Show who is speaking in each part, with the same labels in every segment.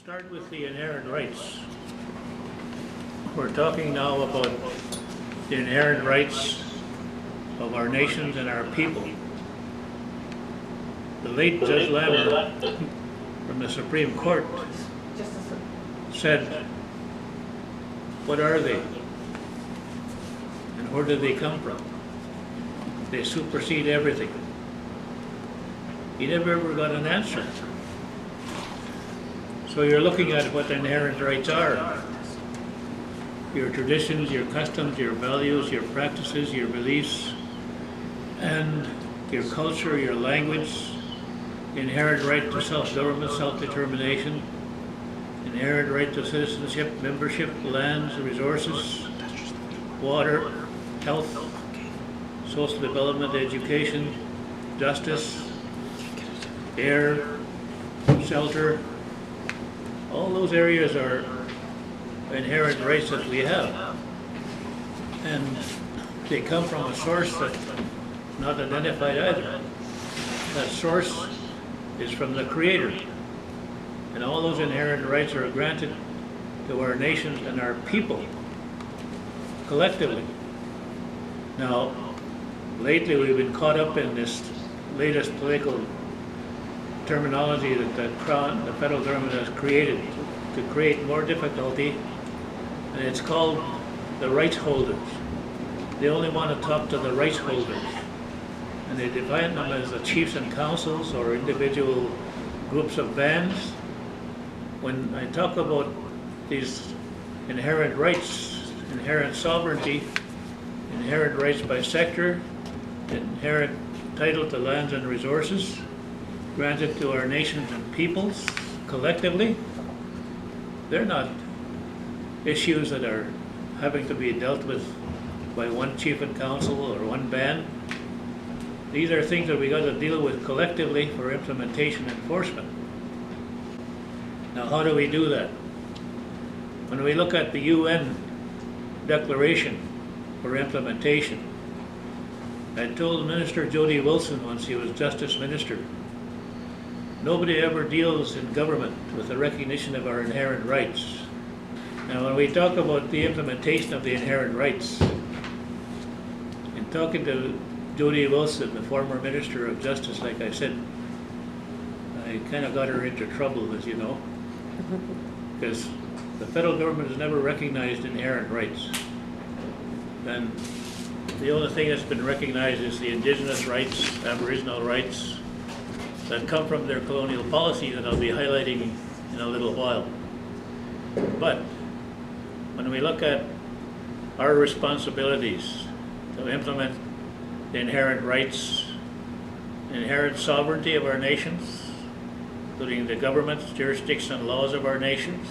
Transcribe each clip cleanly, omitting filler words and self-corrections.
Speaker 1: Start with the inherent rights. We're talking now about the inherent rights of our nations and our people. The late Judge Lambert from the Supreme Court said, what are they? And where did they come from? They supersede everything. He never ever got an answer. So you're looking at what inherent rights are. Your traditions, your customs, your values, your practices, your beliefs, and your culture, your language, inherent right to self-government, self-determination, inherent right to citizenship, membership, lands, resources, water, health, social development, education, justice, air, shelter. All those areas are inherent rights that we have. And they come from a source that's not identified either. That source is from the Creator. And all those inherent rights are granted to our nations and our people, collectively. Now, lately we've been caught up in this latest political terminology that the federal government has created to create more difficulty, and it's called the rights holders. They only want to talk to the rights holders, and they define them as the chiefs and councils or individual groups of bands. When I talk about these inherent rights, inherent sovereignty, inherent rights by sector, inherent title to lands and resources, granted to our nations and peoples collectively, they're not issues that are having to be dealt with by one chief and council or one band. These are things that we got to deal with collectively for implementation and enforcement. Now, how do we do that? When we look at the UN Declaration for implementation, I told Minister Jody Wilson once, he was Justice Minister, nobody ever deals in government with the recognition of our inherent rights. Now, when we talk about the implementation of the inherent rights, in talking to Jody Wilson, the former Minister of Justice, like I said, I kind of got her into trouble, as you know, because the federal government has never recognized inherent rights. And the only thing that's been recognized is the indigenous rights, Aboriginal rights, that come from their colonial policy that I'll be highlighting in a little while. But when we look at our responsibilities to implement the inherent rights, inherent sovereignty of our nations, including the governments, jurisdiction, and laws of our nations,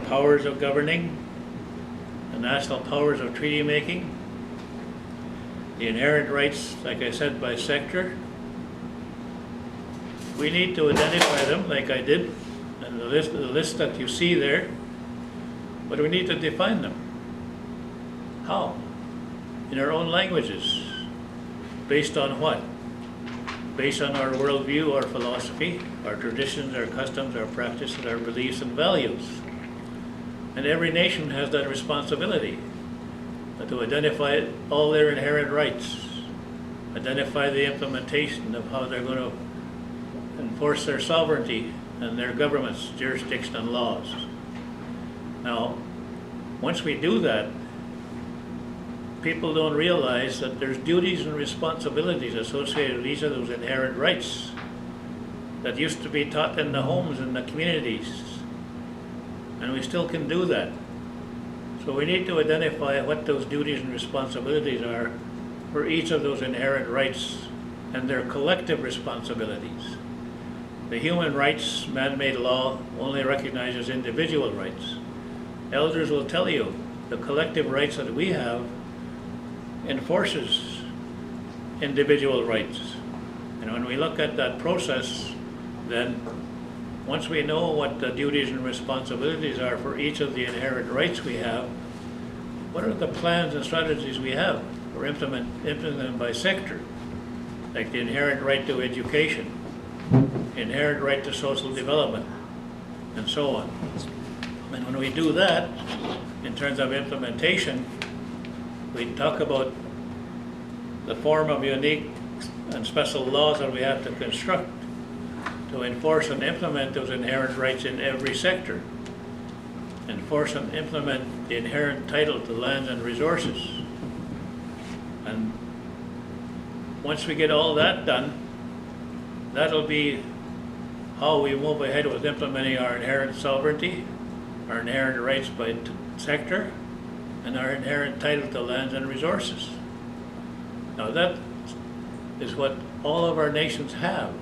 Speaker 1: the powers of governing, the national powers of treaty making, the inherent rights, like I said, by sector, we need to identify them, like I did, and the list that you see there, but we need to define them. How? In our own languages. Based on what? Based on our worldview, our philosophy, our traditions, our customs, our practices, our beliefs and values. And every nation has that responsibility to identify all their inherent rights, identify the implementation of how they're going to enforce their sovereignty and their government's jurisdiction and laws. Now, once we do that, people don't realize that there's duties and responsibilities associated with each of those inherent rights that used to be taught in the homes and the communities, and we still can do that. So we need to identify what those duties and responsibilities are for each of those inherent rights and their collective responsibilities. The human rights man-made law only recognizes individual rights. Elders will tell you the collective rights that we have enforces individual rights. And when we look at that process, then once we know what the duties and responsibilities are for each of the inherent rights we have, what are the plans and strategies we have for implementing them by sector, like the inherent right to education, inherent right to social development, and so on. And when we do that, in terms of implementation, we talk about the form of unique and special laws that we have to construct to enforce and implement those inherent rights in every sector. Enforce and implement the inherent title to lands and resources. And once we get all that done, that'll be how we move ahead with implementing our inherent sovereignty, our inherent rights by sector, and our inherent title to lands and resources. Now that is what all of our nations have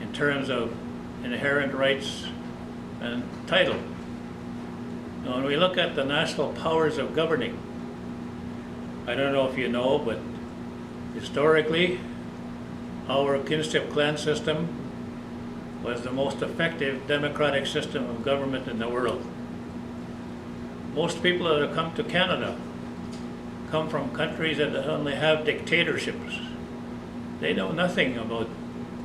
Speaker 1: in terms of inherent rights and title. Now when we look at the national powers of governing, I don't know if you know, but historically, our kinship clan system was the most effective democratic system of government in the world. Most people that have come to Canada come from countries that only have dictatorships. They know nothing about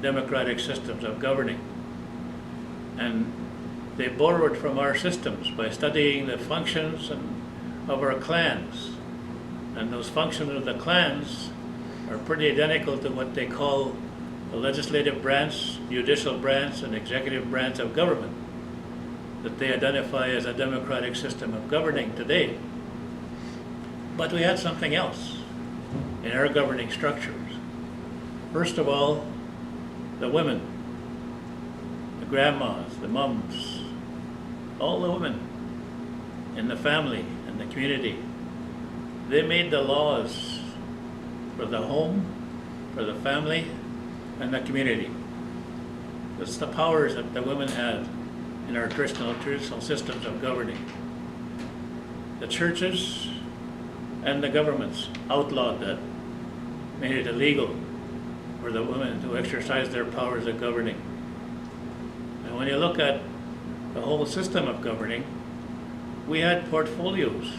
Speaker 1: democratic systems of governing. And they borrowed from our systems by studying the functions of our clans. And those functions of the clans are pretty identical to what they call the legislative branch, judicial branch, and executive branch of government that they identify as a democratic system of governing today. But we had something else in our governing structures. First of all, the women, the grandmas, the mums, all the women in the family and the community, they made the laws for the home, for the family, and the community. That's the powers that the women had in our traditional systems of governing. The churches and the governments outlawed that, made it illegal for the women to exercise their powers of governing. And when you look at the whole system of governing, we had portfolios.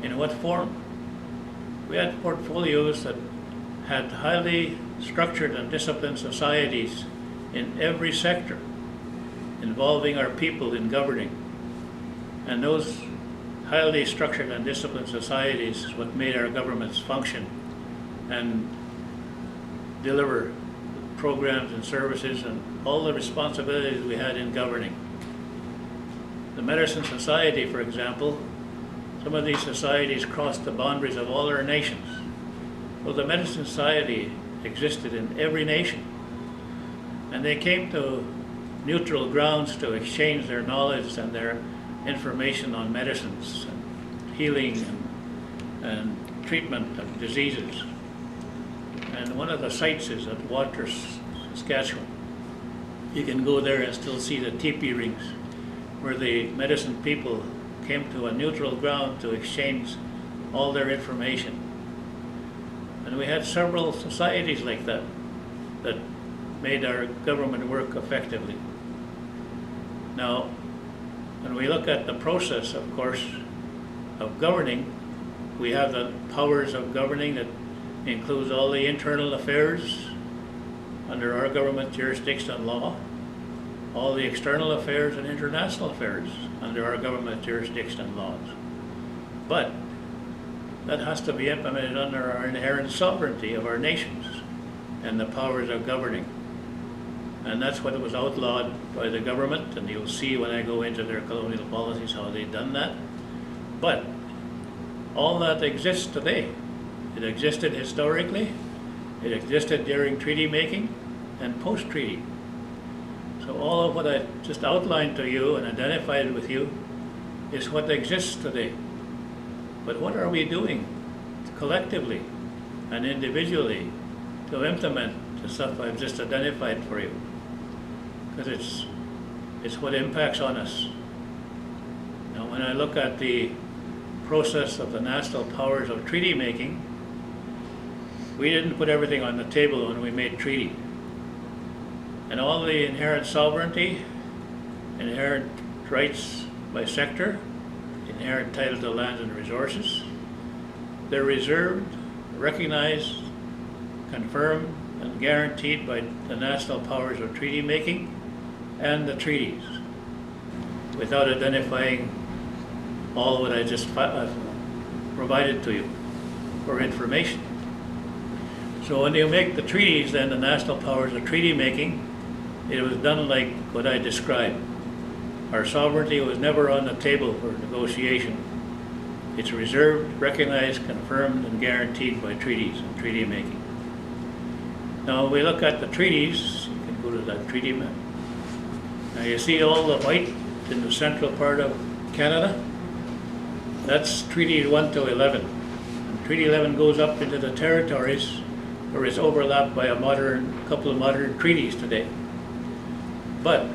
Speaker 1: In what form? We had portfolios that had highly structured and disciplined societies in every sector involving our people in governing. And those highly structured and disciplined societies is what made our governments function and deliver programs and services and all the responsibilities we had in governing. The Medicine Society, for example, some of these societies crossed the boundaries of all our nations. Well, the Medicine Society existed in every nation, and they came to neutral grounds to exchange their knowledge and their information on medicines, and healing, and treatment of diseases. And one of the sites is at Waters, Saskatchewan. You can go there and still see the teepee rings where the medicine people came to a neutral ground to exchange all their information. And we had several societies like that that made our government work effectively. Now, when we look at the process, of course, of governing, we have the powers of governing that includes all the internal affairs under our government jurisdiction and law, all the external affairs and international affairs under our government jurisdiction and laws. But that has to be implemented under our inherent sovereignty of our nations and the powers of governing. And that's what was outlawed by the government, and you'll see when I go into their colonial policies how they've done that. But all that exists today. It existed historically, it existed during treaty making and post-treaty. So all of what I just outlined to you and identified with you is what exists today. But what are we doing collectively and individually to implement the stuff I've just identified for you? Because it's what impacts on us. Now when I look at the process of the national powers of treaty making, we didn't put everything on the table when we made treaty. And all the inherent sovereignty, inherent rights by sector, inherent title to lands and resources, they're reserved, recognized, confirmed, and guaranteed by the national powers of treaty making and the treaties. without identifying all what I just provided to you for information. So when you make the treaties, then the national powers of treaty making, it was done like what I described. Our sovereignty was never on the table for negotiation. It's reserved, recognized, confirmed, and guaranteed by treaties and treaty making. Now we look at the treaties. You can go to that treaty map. Now you see all the white in the central part of Canada? That's Treaty 1 to 11. And Treaty 11 goes up into the territories where it's overlapped by a couple of modern treaties today. But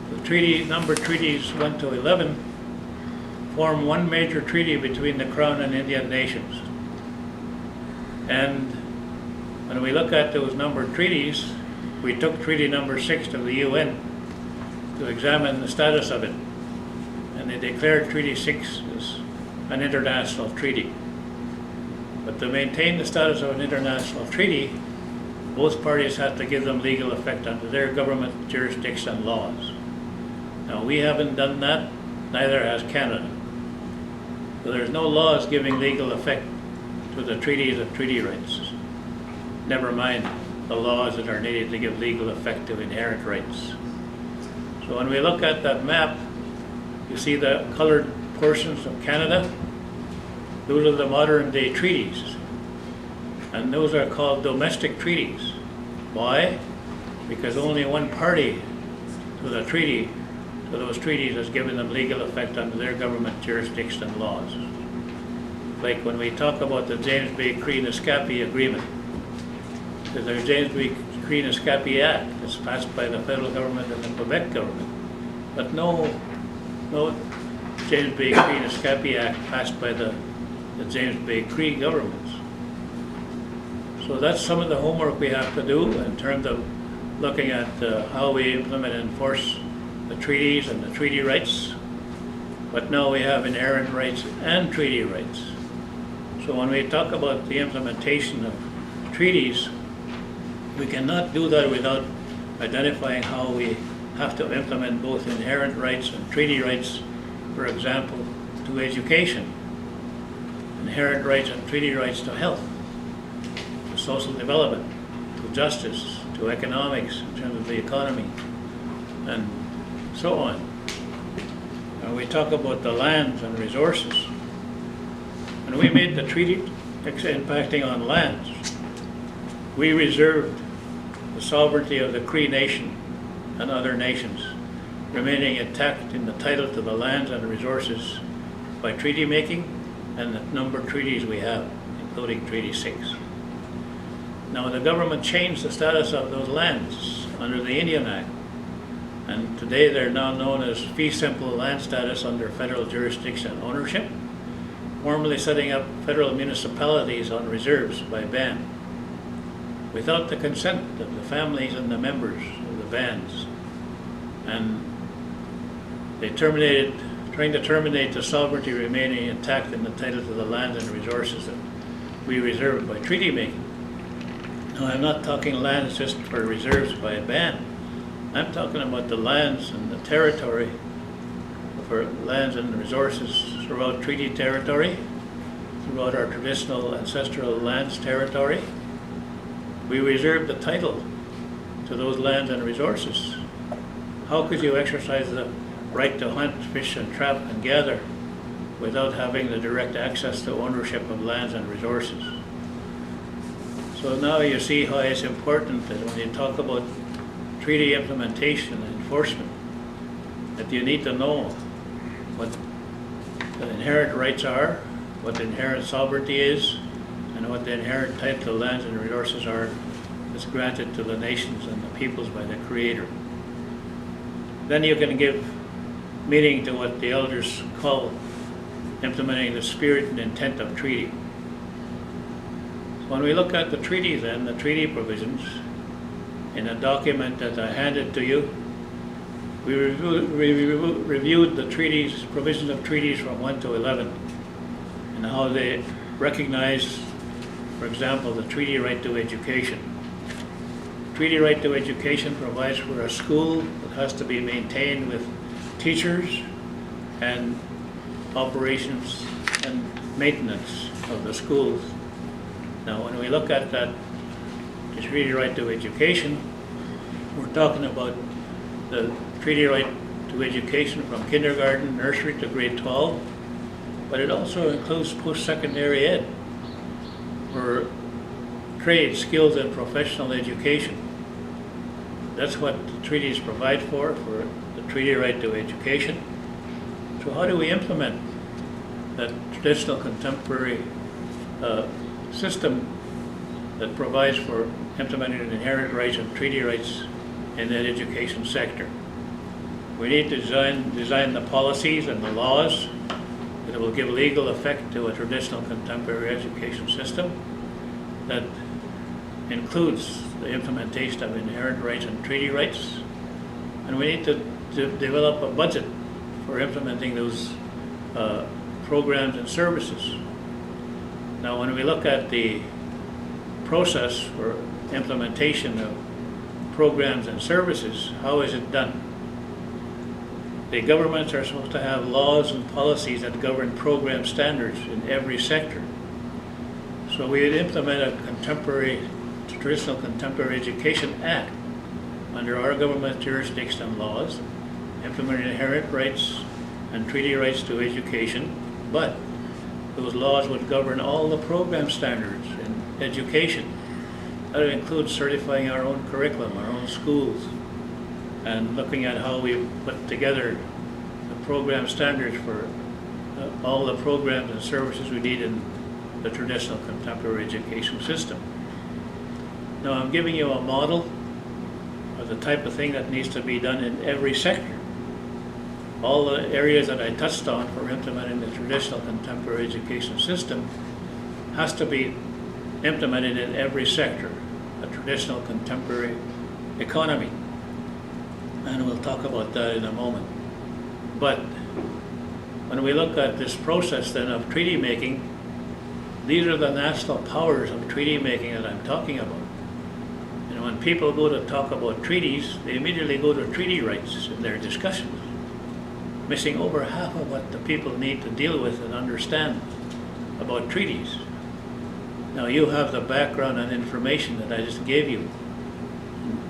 Speaker 1: the number treaties 1 to 11 form one major treaty between the Crown and Indian nations. And when we look at those numbered treaties, we took treaty number 6 to the UN to examine the status of it. And they declared Treaty 6 as an international treaty. But to maintain the status of an international treaty, both parties have to give them legal effect under their government jurisdiction laws. Now we haven't done that, neither has Canada. So there's no laws giving legal effect to the treaties and treaty rights. Never mind the laws that are needed to give legal effect to inherent rights. So when we look at that map, you see the colored portions of Canada. Those are the modern day treaties. And those are called domestic treaties. Why? Because only one party to the treaty, to those treaties, has given them legal effect under their government jurisdiction and laws. Like when we talk about the James Bay Cree-Naskapi Agreement, the James Bay Cree-Naskapi Act is passed by the federal government and the Quebec government, but no James Bay Cree-Naskapi Act passed by the James Bay Cree governments. So that's some of the homework we have to do in terms of looking at how we implement and enforce the treaties and the treaty rights. But now we have inherent rights and treaty rights. So when we talk about the implementation of treaties, we cannot do that without identifying how we have to implement both inherent rights and treaty rights, for example, to education, inherent rights and treaty rights to health, to social development, to justice, to economics in terms of the economy, and so on. And we talk about the lands and resources. When we made the treaty impacting on lands, we reserved the sovereignty of the Cree Nation and other nations, remaining intact in the title to the lands and resources by treaty making and the number of treaties we have, including Treaty 6. Now the government changed the status of those lands under the Indian Act, and today they're now known as fee simple land status under federal jurisdiction ownership, formally setting up federal municipalities on reserves by ban, without the consent of the families and the members of the bands. And they trying to terminate the sovereignty remaining intact in the title to the lands and resources that we reserved by treaty making. Now I'm not talking lands just for reserves by a ban. I'm talking about the lands and the territory for lands and resources throughout treaty territory, throughout our traditional ancestral lands territory. We reserve the title to those lands and resources. How could you exercise the right to hunt, fish, and trap and gather without having the direct access to ownership of lands and resources? So now you see how it's important that when you talk about treaty implementation and enforcement, that you need to know what the inherent rights are, what the inherent sovereignty is, and what the inherent title to lands and resources are that's granted to the nations and the peoples by the Creator. Then you can give meaning to what the elders call implementing the spirit and intent of treaty. So when we look at the treaty then, the treaty provisions, in a document that I handed to you, we reviewed the treaties, provisions of treaties from 1 to 11, and how they recognize, for example, the treaty right to education. Treaty right to education provides for a school that has to be maintained with teachers and operations and maintenance of the schools. Now, when we look at that, the treaty right to education, we're talking about the treaty right to education from kindergarten, nursery to grade 12, but it also includes post-secondary ed, or trade, skills, and professional education. That's what the treaties provide for the treaty right to education. So how do we implement that traditional contemporary system that provides for implementing the inherent rights and treaty rights in that education sector? We need to design the policies and the laws that will give legal effect to a traditional contemporary education system that includes the implementation of inherent rights and treaty rights. And we need to develop a budget for implementing those programs and services. Now, when we look at the process for implementation of programs and services, how is it done? The governments are supposed to have laws and policies that govern program standards in every sector. So we would implement a traditional contemporary education act under our government jurisdiction and laws, implement inherent rights and treaty rights to education, but those laws would govern all the program standards in education. That would include certifying our own curriculum, our own schools, and looking at how we put together the program standards for all the programs and services we need in the traditional contemporary education system. Now, I'm giving you a model of the type of thing that needs to be done in every sector. All the areas that I touched on for implementing the traditional contemporary education system has to be implemented in every sector, a traditional contemporary economy. And we'll talk about that in a moment. But when we look at this process then of treaty making, these are the national powers of treaty making that I'm talking about. And when people go to talk about treaties, they immediately go to treaty rights in their discussions, missing over half of what the people need to deal with and understand about treaties. Now, you have the background and information that I just gave you,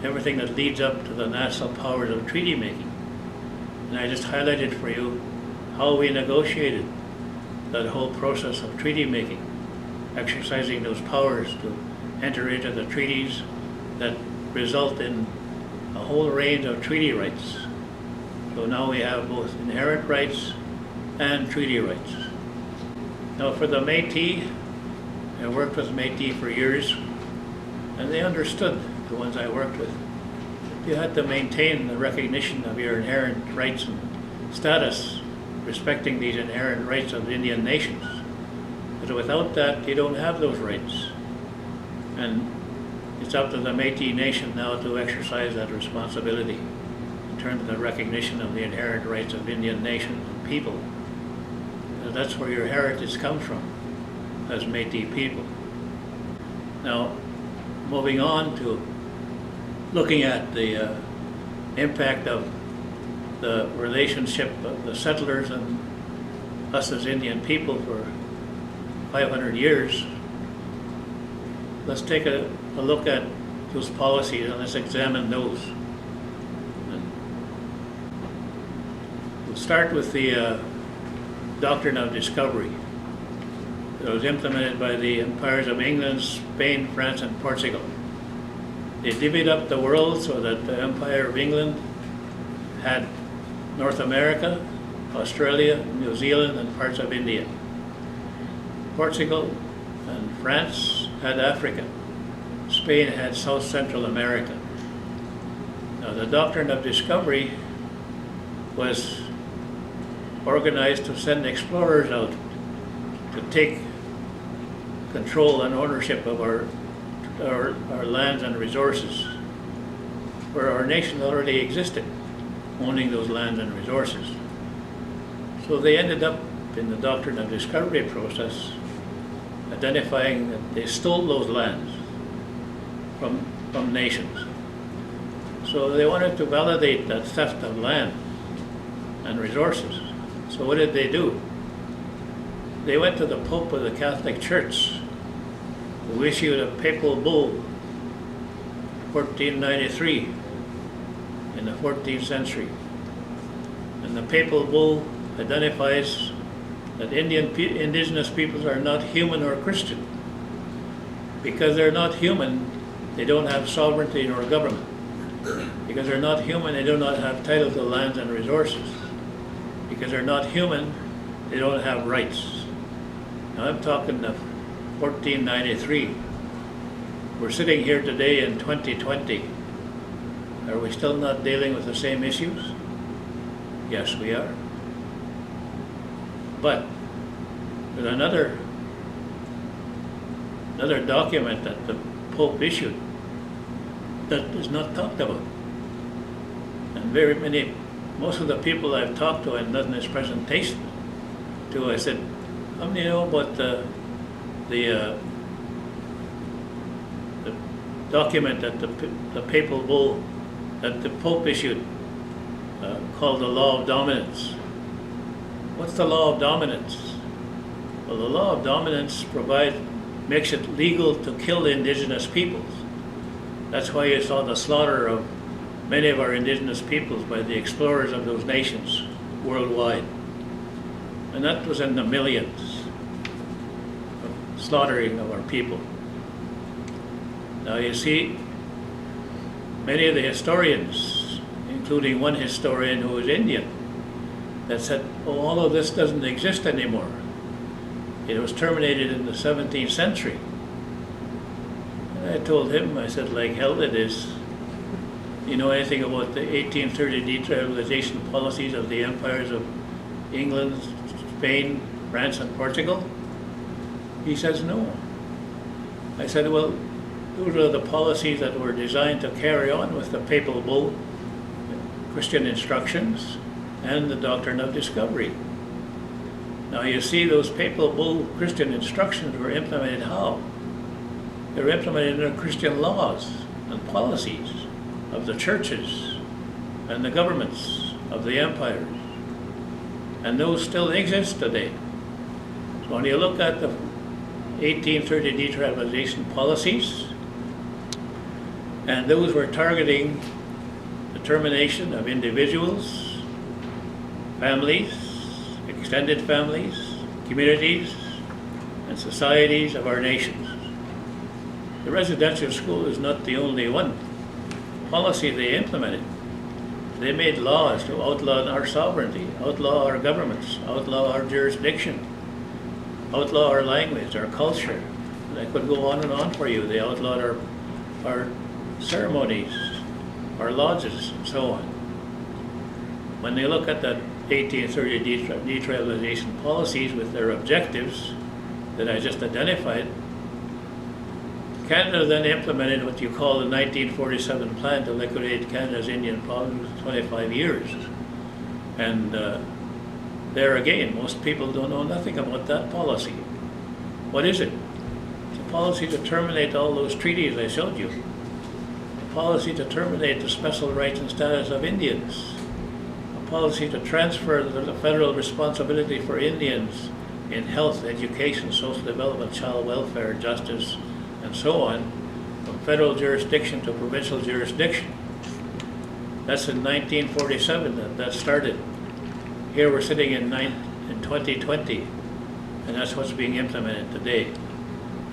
Speaker 1: everything that leads up to the national powers of treaty making. And I just highlighted for you how we negotiated that whole process of treaty making, exercising those powers to enter into the treaties that result in a whole range of treaty rights. So now we have both inherent rights and treaty rights. Now, for the Métis, I worked with Métis for years, and they understood, the ones I worked with, you had to maintain the recognition of your inherent rights and status, respecting these inherent rights of Indian nations. But without that, you don't have those rights. And it's up to the Métis Nation now to exercise that responsibility in terms of the recognition of the inherent rights of Indian nations and people. And that's where your heritage comes from, as Métis people. Now, moving on to looking at the impact of the relationship of the settlers and us as Indian people for 500 years, let's take a look at those policies and let's examine those. And we'll start with the Doctrine of Discovery that was implemented by the empires of England, Spain, France, and Portugal. They divvied up the world so that the Empire of England had North America, Australia, New Zealand, and parts of India. Portugal and France had Africa. Spain had South Central America. Now, the Doctrine of Discovery was organized to send explorers out to take control and ownership of our lands and resources, where our nation already existed, owning those lands and resources. So they ended up in the Doctrine of Discovery process identifying that they stole those lands from nations. So they wanted to validate that theft of land and resources. So what did they do? They went to the Pope of the Catholic Church, who issued a papal bull, 1493, in the 14th century. And the papal bull identifies that indigenous peoples are not human or Christian. Because they're not human, they don't have sovereignty nor government. Because they're not human, they do not have title to lands and resources. Because they're not human, they don't have rights. Now I'm talking of 1493. We're sitting here today in 2020. Are we still not dealing with the same issues? Yes, we are. But there's another document that the Pope issued that is not talked about. And most of the people I've talked to and done this presentation to, I said, how many know about the document that the papal bull that the Pope issued called the Law of Dominance? What's the Law of Dominance? Well, the Law of Dominance makes it legal to kill indigenous peoples. That's why you saw the slaughter of many of our indigenous peoples by the explorers of those nations worldwide. And that was in the millions, of slaughtering of our people. Now you see, many of the historians, including one historian who was Indian, that said, oh, all of this doesn't exist anymore. It was terminated in the 17th century. And I told him, I said, like hell it is. You know anything about the 1830 detribalization policies of the empires of England, Spain, France, and Portugal? He says, no. I said, well, those are the policies that were designed to carry on with the papal bull, Christian instructions, and the doctrine of discovery. Now you see, those papal bull Christian instructions were implemented how? They were implemented in the Christian laws and policies of the churches and the governments of the empires. And those still exist today. So when you look at the 1830 detribalization policies, and those were targeting the termination of individuals, families, extended families, communities, and societies of our nations. The residential school is not the only one policy they implemented. They made laws to outlaw our sovereignty, outlaw our governments, outlaw our jurisdiction, outlaw our language, our culture. And I could go on and on for you. They outlawed our ceremonies, our lodges, and so on. When they look at that 1830 detribalization policies with their objectives that I just identified, Canada then implemented what you call the 1947 plan to liquidate Canada's Indian problems in 25 years. And there again, most people don't know nothing about that policy. What is it? It's a policy to terminate all those treaties I showed you. A policy to terminate the special rights and status of Indians. A policy to transfer the federal responsibility for Indians in health, education, social development, child welfare, justice, and so on, from federal jurisdiction to provincial jurisdiction. That's in 1947 that started. Here we're sitting in 2020, and that's what's being implemented today.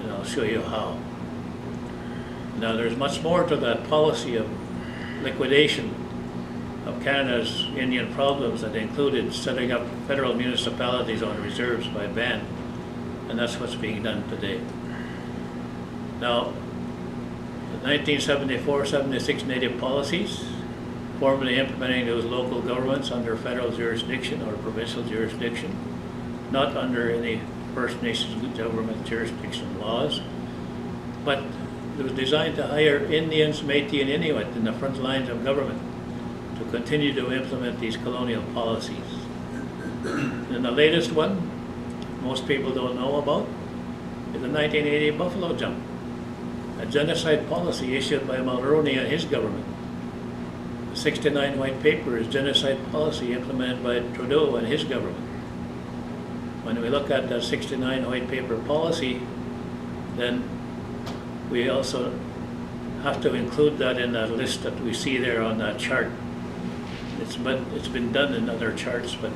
Speaker 1: And I'll show you how. Now there's much more to that policy of liquidation of Canada's Indian problems that included setting up federal municipalities on reserves by ban, and that's what's being done today. Now, the 1974-76 Native policies, formally implementing those local governments under federal jurisdiction or provincial jurisdiction, not under any First Nations government jurisdiction laws, but it was designed to hire Indians, Métis, and Inuit in the front lines of government to continue to implement these colonial policies. And the latest one, most people don't know about, is the 1980 Buffalo Jump, a genocide policy issued by Mulroney and his government, '69 White Paper is genocide policy implemented by Trudeau and his government. When we look at the '69 White Paper policy, then we also have to include that in that list that we see there on that chart. It's been done in other charts, but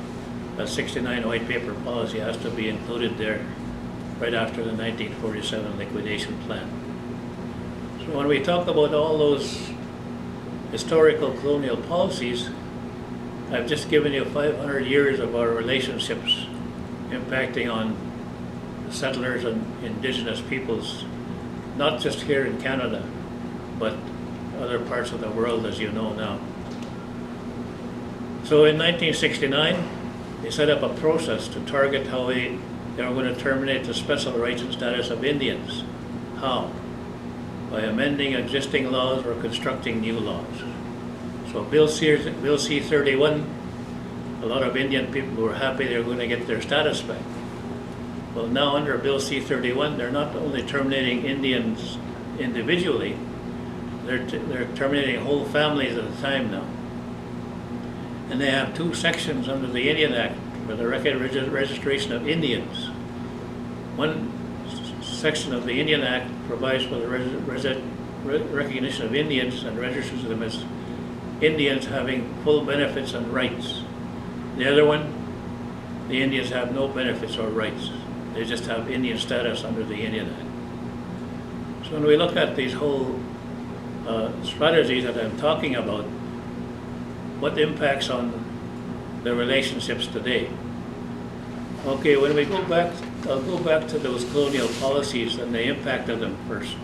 Speaker 1: the '69 White Paper policy has to be included there right after the 1947 liquidation plan. So when we talk about all those historical colonial policies, I've just given you 500 years of our relationships impacting on settlers and indigenous peoples, not just here in Canada, but other parts of the world, as you know now. So in 1969, they set up a process to target how they were going to terminate the special rights and status of Indians. How? By amending existing laws or constructing new laws. So Bill C-31, a lot of Indian people were happy they were going to get their status back. Well, now under Bill C-31, they're not only terminating Indians individually, they're terminating whole families at a time now. And they have two sections under the Indian Act for the registration of Indians. One section of the Indian Act provides for the recognition of Indians and registers them as Indians having full benefits and rights. The other one, the Indians have no benefits or rights. They just have Indian status under the Indian Act. So when we look at these whole strategies that I'm talking about, what impacts on the relationships today? Okay, when we go back, I'll go back to those colonial policies and the impact of them first.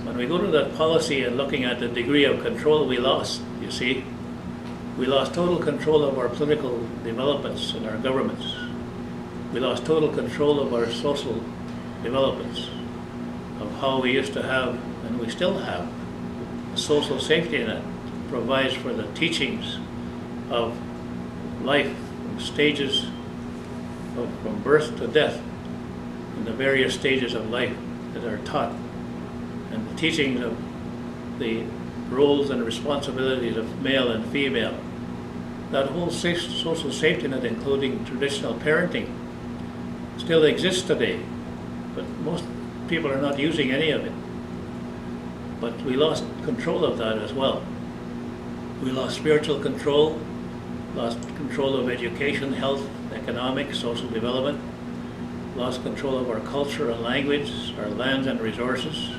Speaker 1: When we go to that policy and looking at the degree of control we lost, you see, we lost total control of our political developments and our governments. We lost total control of our social developments, of how we used to have, and we still have, a social safety net that provides for the teachings of life, from stages from birth to death, in the various stages of life that are taught, and the teachings of the roles and responsibilities of male and female. That whole social safety net, including traditional parenting, still exists today, but most people are not using any of it. But we lost control of that as well. We lost spiritual control, lost control of education, health, economic, social development, lost control of our culture and language, our lands and resources.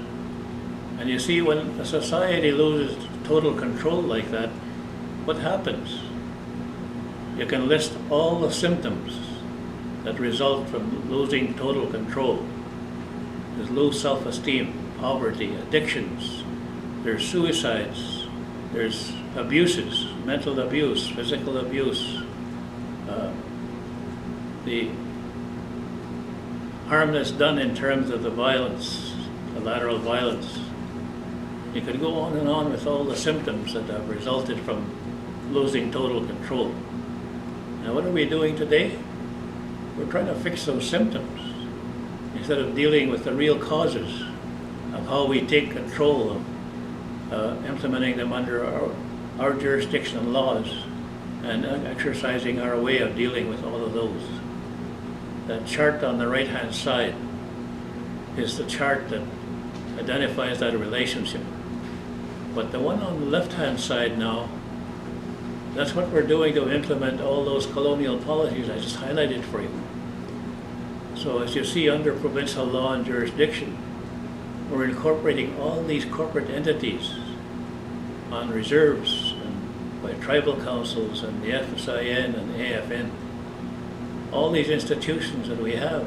Speaker 1: And you see, when a society loses total control like that, what happens? You can list all the symptoms that result from losing total control. There's low self-esteem, poverty, addictions, there's suicides, there's abuses, mental abuse, physical abuse, the harm that's done in terms of the violence, the lateral violence. You could go on and on with all the symptoms that have resulted from losing total control. Now, what are we doing today? We're trying to fix those symptoms instead of dealing with the real causes of how we take control of implementing them under our jurisdiction and laws and exercising our way of dealing with all of those. That chart on the right-hand side is the chart that identifies that relationship. But the one on the left-hand side now, that's what we're doing to implement all those colonial policies I just highlighted for you. So as you see, under provincial law and jurisdiction, we're incorporating all these corporate entities on reserves and by tribal councils and the FSIN and AFN. All these institutions that we have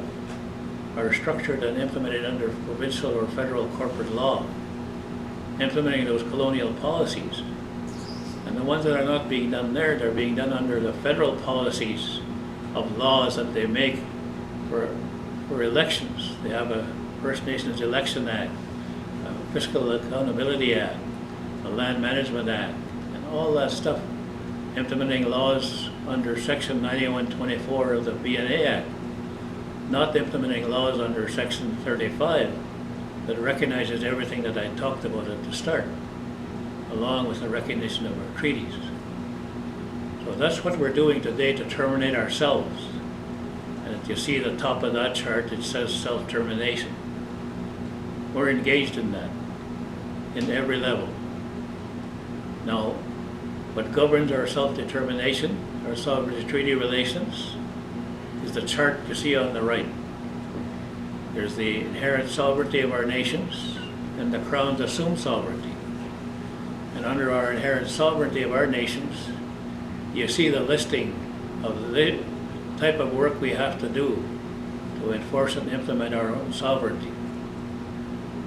Speaker 1: are structured and implemented under provincial or federal corporate law, implementing those colonial policies. And the ones that are not being done there, they're being done under the federal policies of laws that they make for elections. They have a First Nations Election Act, a Fiscal Accountability Act, a Land Management Act, and all that stuff, implementing laws under Section 9124 of the BNA Act, not implementing laws under Section 35 that recognizes everything that I talked about at the start. along with the recognition of our treaties. So that's what we're doing today to terminate ourselves. And if you see the top of that chart, it says self-termination. We're engaged in that, in every level. Now, what governs our self-determination, our sovereignty treaty relations, is the chart you see on the right. There's the inherent sovereignty of our nations and the Crown's assumed sovereignty. And under our inherent sovereignty of our nations, you see the listing of the type of work we have to do to enforce and implement our own sovereignty.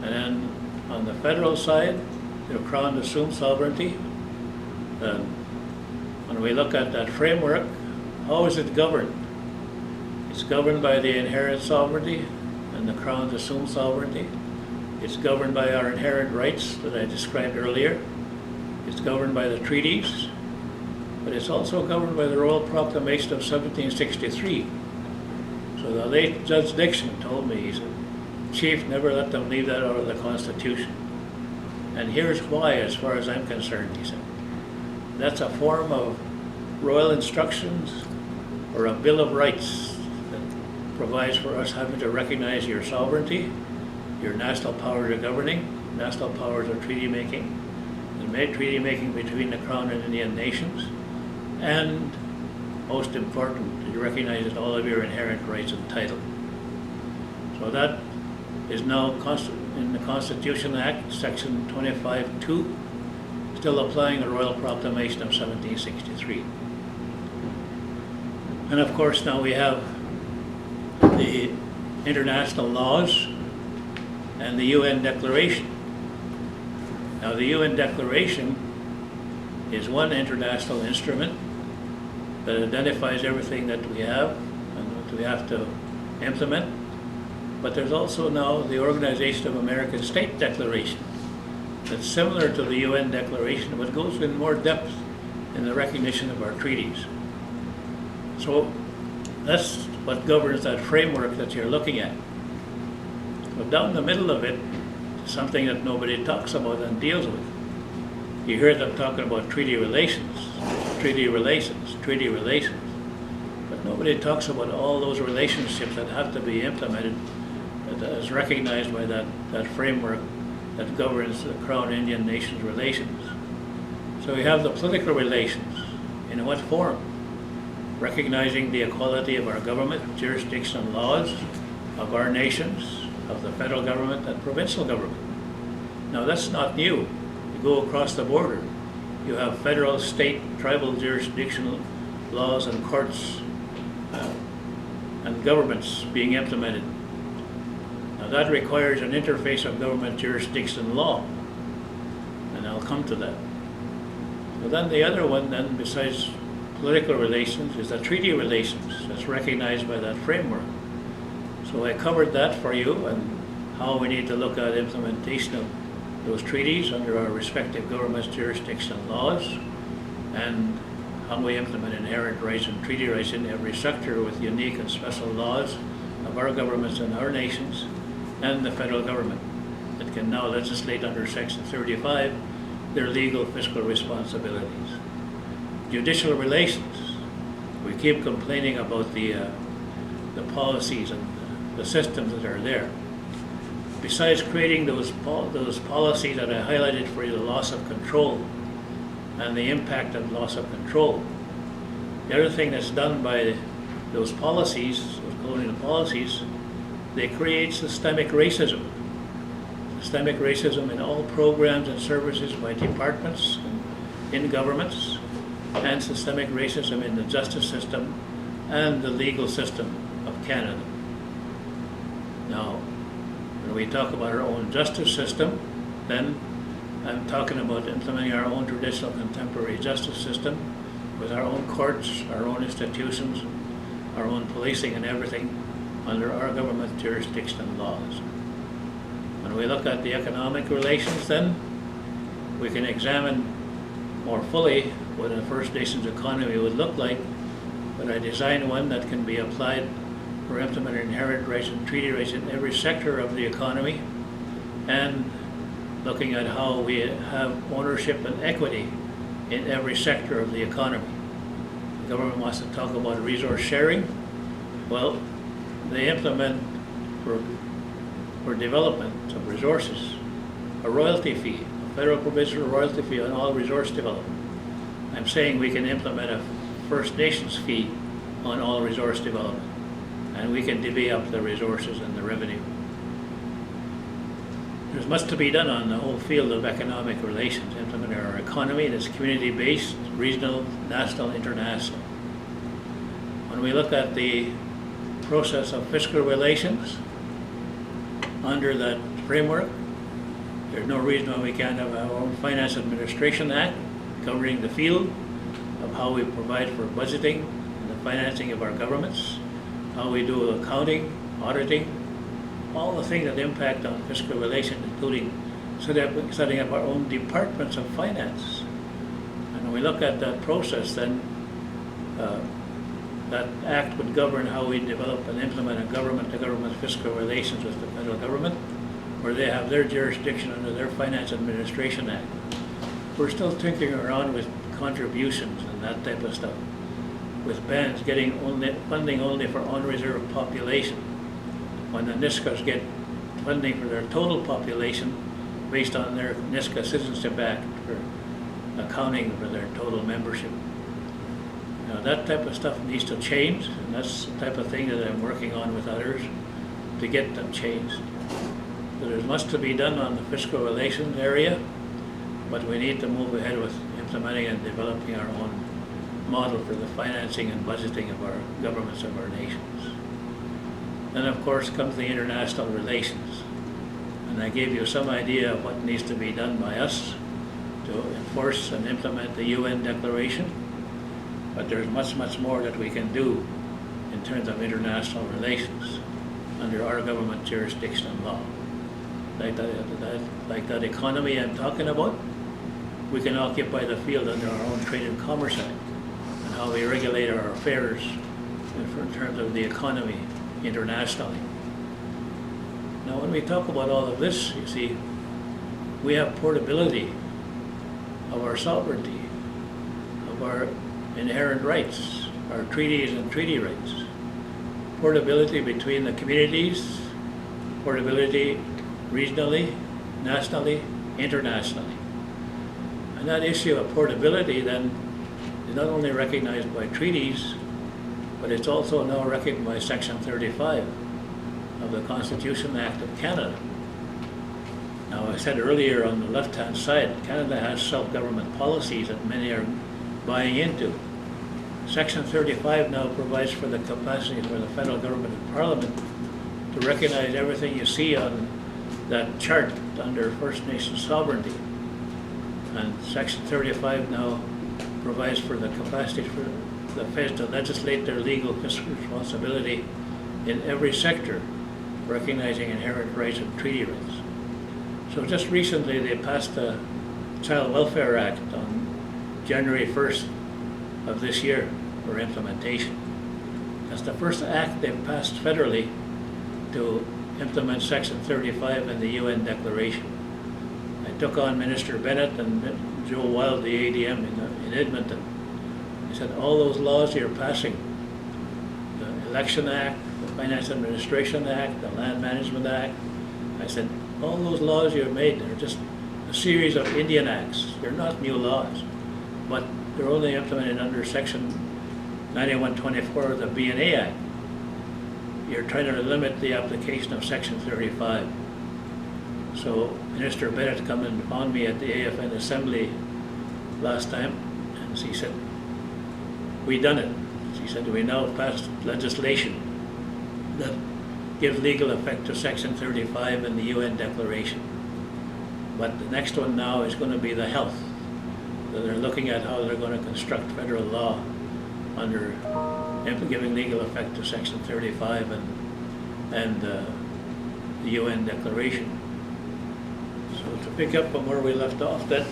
Speaker 1: And then on the federal side, the Crown assumed sovereignty. When we look at that framework, how is it governed? It's governed by the inherent sovereignty and the Crown's assumed sovereignty. It's governed by our inherent rights that I described earlier. It's governed by the treaties, but it's also governed by the Royal Proclamation of 1763. So the late Judge Dixon told me, he said, "Chief, never let them leave that out of the Constitution." And here's why, as far as I'm concerned, he said. That's a form of royal instructions or a Bill of Rights that provides for us having to recognize your sovereignty, your national powers of governing, national powers of treaty making, and treaty making between the Crown and Indian nations, and most important, it recognizes all of your inherent rights and title. So that is now in the Constitution Act, Section 25(2), still applying the Royal Proclamation of 1763. And of course now we have the international laws and the UN Declaration. Now the UN Declaration is one international instrument that identifies everything that we have and what we have to implement. But there's also now the Organization of American States Declaration that's similar to the UN Declaration, but goes in more depth in the recognition of our treaties. So that's what governs that framework that you're looking at. But down the middle of it, something that nobody talks about and deals with. You hear them talking about treaty relations, treaty relations, treaty relations. But nobody talks about all those relationships that have to be implemented as recognized by that framework that governs the Crown Indian nations relations. So we have the political relations. In what form? Recognizing the equality of our government, jurisdiction and laws, of our nations, of the federal government and provincial government. Now that's not new. You go across the border, you have federal, state, tribal jurisdictional laws and courts and governments being implemented. Now that requires an interface of government, jurisdiction, law, and I'll come to that. So then the other one then, besides political relations, is the treaty relations that's recognized by that framework. So I covered that for you and how we need to look at implementation of those treaties under our respective government's jurisdiction and laws, and how we implement inherent rights and treaty rights in every sector with unique and special laws of our governments and our nations, and the federal government that can now legislate under Section 35 their legal fiscal responsibilities. Judicial relations. We keep complaining about the policies and the systems that are there. Besides creating those policies that I highlighted for you, the loss of control and the impact of loss of control, the other thing that's done by those policies, those colonial policies, they create systemic racism. Systemic racism in all programs and services by departments in governments, and systemic racism in the justice system and the legal system of Canada. Now, when we talk about our own justice system, then I'm talking about implementing our own traditional contemporary justice system with our own courts, our own institutions, our own policing and everything under our government jurisdiction and laws. When we look at the economic relations, then we can examine more fully what a First Nations economy would look like, but I designed one that can be applied for implementing inherent rights and treaty rights in every sector of the economy, and looking at how we have ownership and equity in every sector of the economy. The government wants to talk about resource sharing. Well, they implement for development of resources a royalty fee, a federal provincial royalty fee on all resource development. I'm saying we can implement a First Nations fee on all resource development, and we can divvy up the resources and the revenue. There's much to be done on the whole field of economic relations, implementing our economy that's community-based, regional, national, international. When we look at the process of fiscal relations under that framework, there's no reason why we can't have our own Finance Administration Act covering the field of how we provide for budgeting and the financing of our governments, how we do accounting, auditing, all the things that impact on fiscal relations, including setting up our own departments of finance. And when we look at that process, then that act would govern how we develop and implement a government-to-government fiscal relations with the federal government, where they have their jurisdiction under their Finance Administration Act. We're still tinkering around with contributions and that type of stuff, with bands getting funding only for unreserved population, when the NISCAs get funding for their total population based on their NISCA Citizenship Act for accounting for their total membership. Now that type of stuff needs to change, and that's the type of thing that I'm working on with others to get them changed. So there's much to be done on the fiscal relations area, but we need to move ahead with implementing and developing our own model for the financing and budgeting of our governments of our nations. Then of course comes the international relations. And I gave you some idea of what needs to be done by us to enforce and implement the UN Declaration. But there's much, much more that we can do in terms of international relations under our government jurisdiction and law. Like that economy I'm talking about, we can occupy the field under our own Trade and Commerce Act and how we regulate our affairs in terms of the economy internationally. Now when we talk about all of this, you see, we have portability of our sovereignty, of our inherent rights, our treaties and treaty rights, portability between the communities, portability regionally, nationally, internationally. And that issue of portability then is not only recognized by treaties, but it's also now recognized by Section 35 of the Constitution Act of Canada. Now I said earlier on the left-hand side, Canada has self-government policies that many are buying into. Section 35 now provides for the capacity for the federal government and parliament to recognize everything you see on that chart under First Nation sovereignty. And Section 35 now provides for the capacity for the feds to legislate their legal fiscal responsibility in every sector, recognizing inherent rights and treaty rights. So just recently they passed the Child Welfare Act on January 1st of this year for implementation. That's the first act they've passed federally to implement Section 35 in the UN Declaration. I took on Minister Bennett and Joe Wild, the ADM in Edmonton. I said, all those laws you're passing, the Election Act, the Finance Administration Act, the Land Management Act, I said, all those laws you've made, they're just a series of Indian acts. They're not new laws, but they're only implemented under Section 9124 of the B&A Act. You're trying to limit the application of Section 35. So Minister Bennett come and found me at the AFN Assembly last time, and she said, we done it. She said, we now passed legislation that gives legal effect to Section 35 in the UN Declaration. But the next one now is going to be the health. So they're looking at how they're going to construct federal law under giving legal effect to Section 35 and the UN Declaration. So to pick up on where we left off, that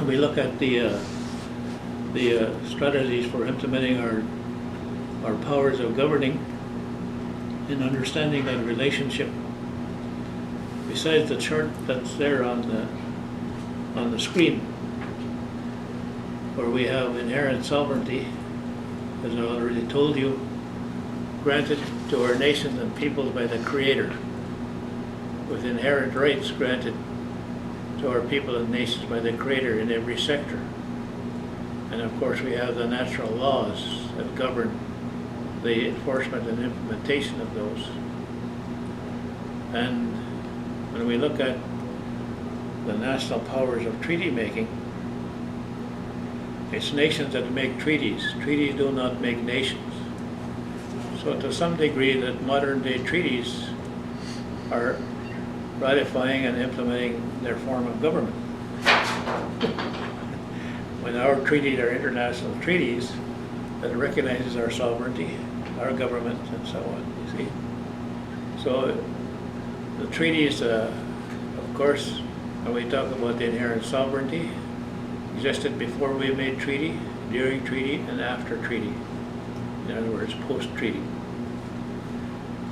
Speaker 1: we look at the strategies for implementing our powers of governing and understanding that relationship besides the chart that's there on the screen, where we have inherent sovereignty, as I already told you, granted to our nations and peoples by the Creator, with inherent rights granted to our people and nations by the Creator in every sector. And of course we have the natural laws that govern the enforcement and implementation of those. And when we look at the national powers of treaty making, it's nations that make treaties. Treaties do not make nations. So to some degree that modern day treaties are ratifying and implementing their form of government. When our treaties are international treaties that recognizes our sovereignty, our government, and so on, you see. So the treaties, of course, when we talk about the inherent sovereignty, existed before we made treaty, during treaty, and after treaty. In other words, post-treaty.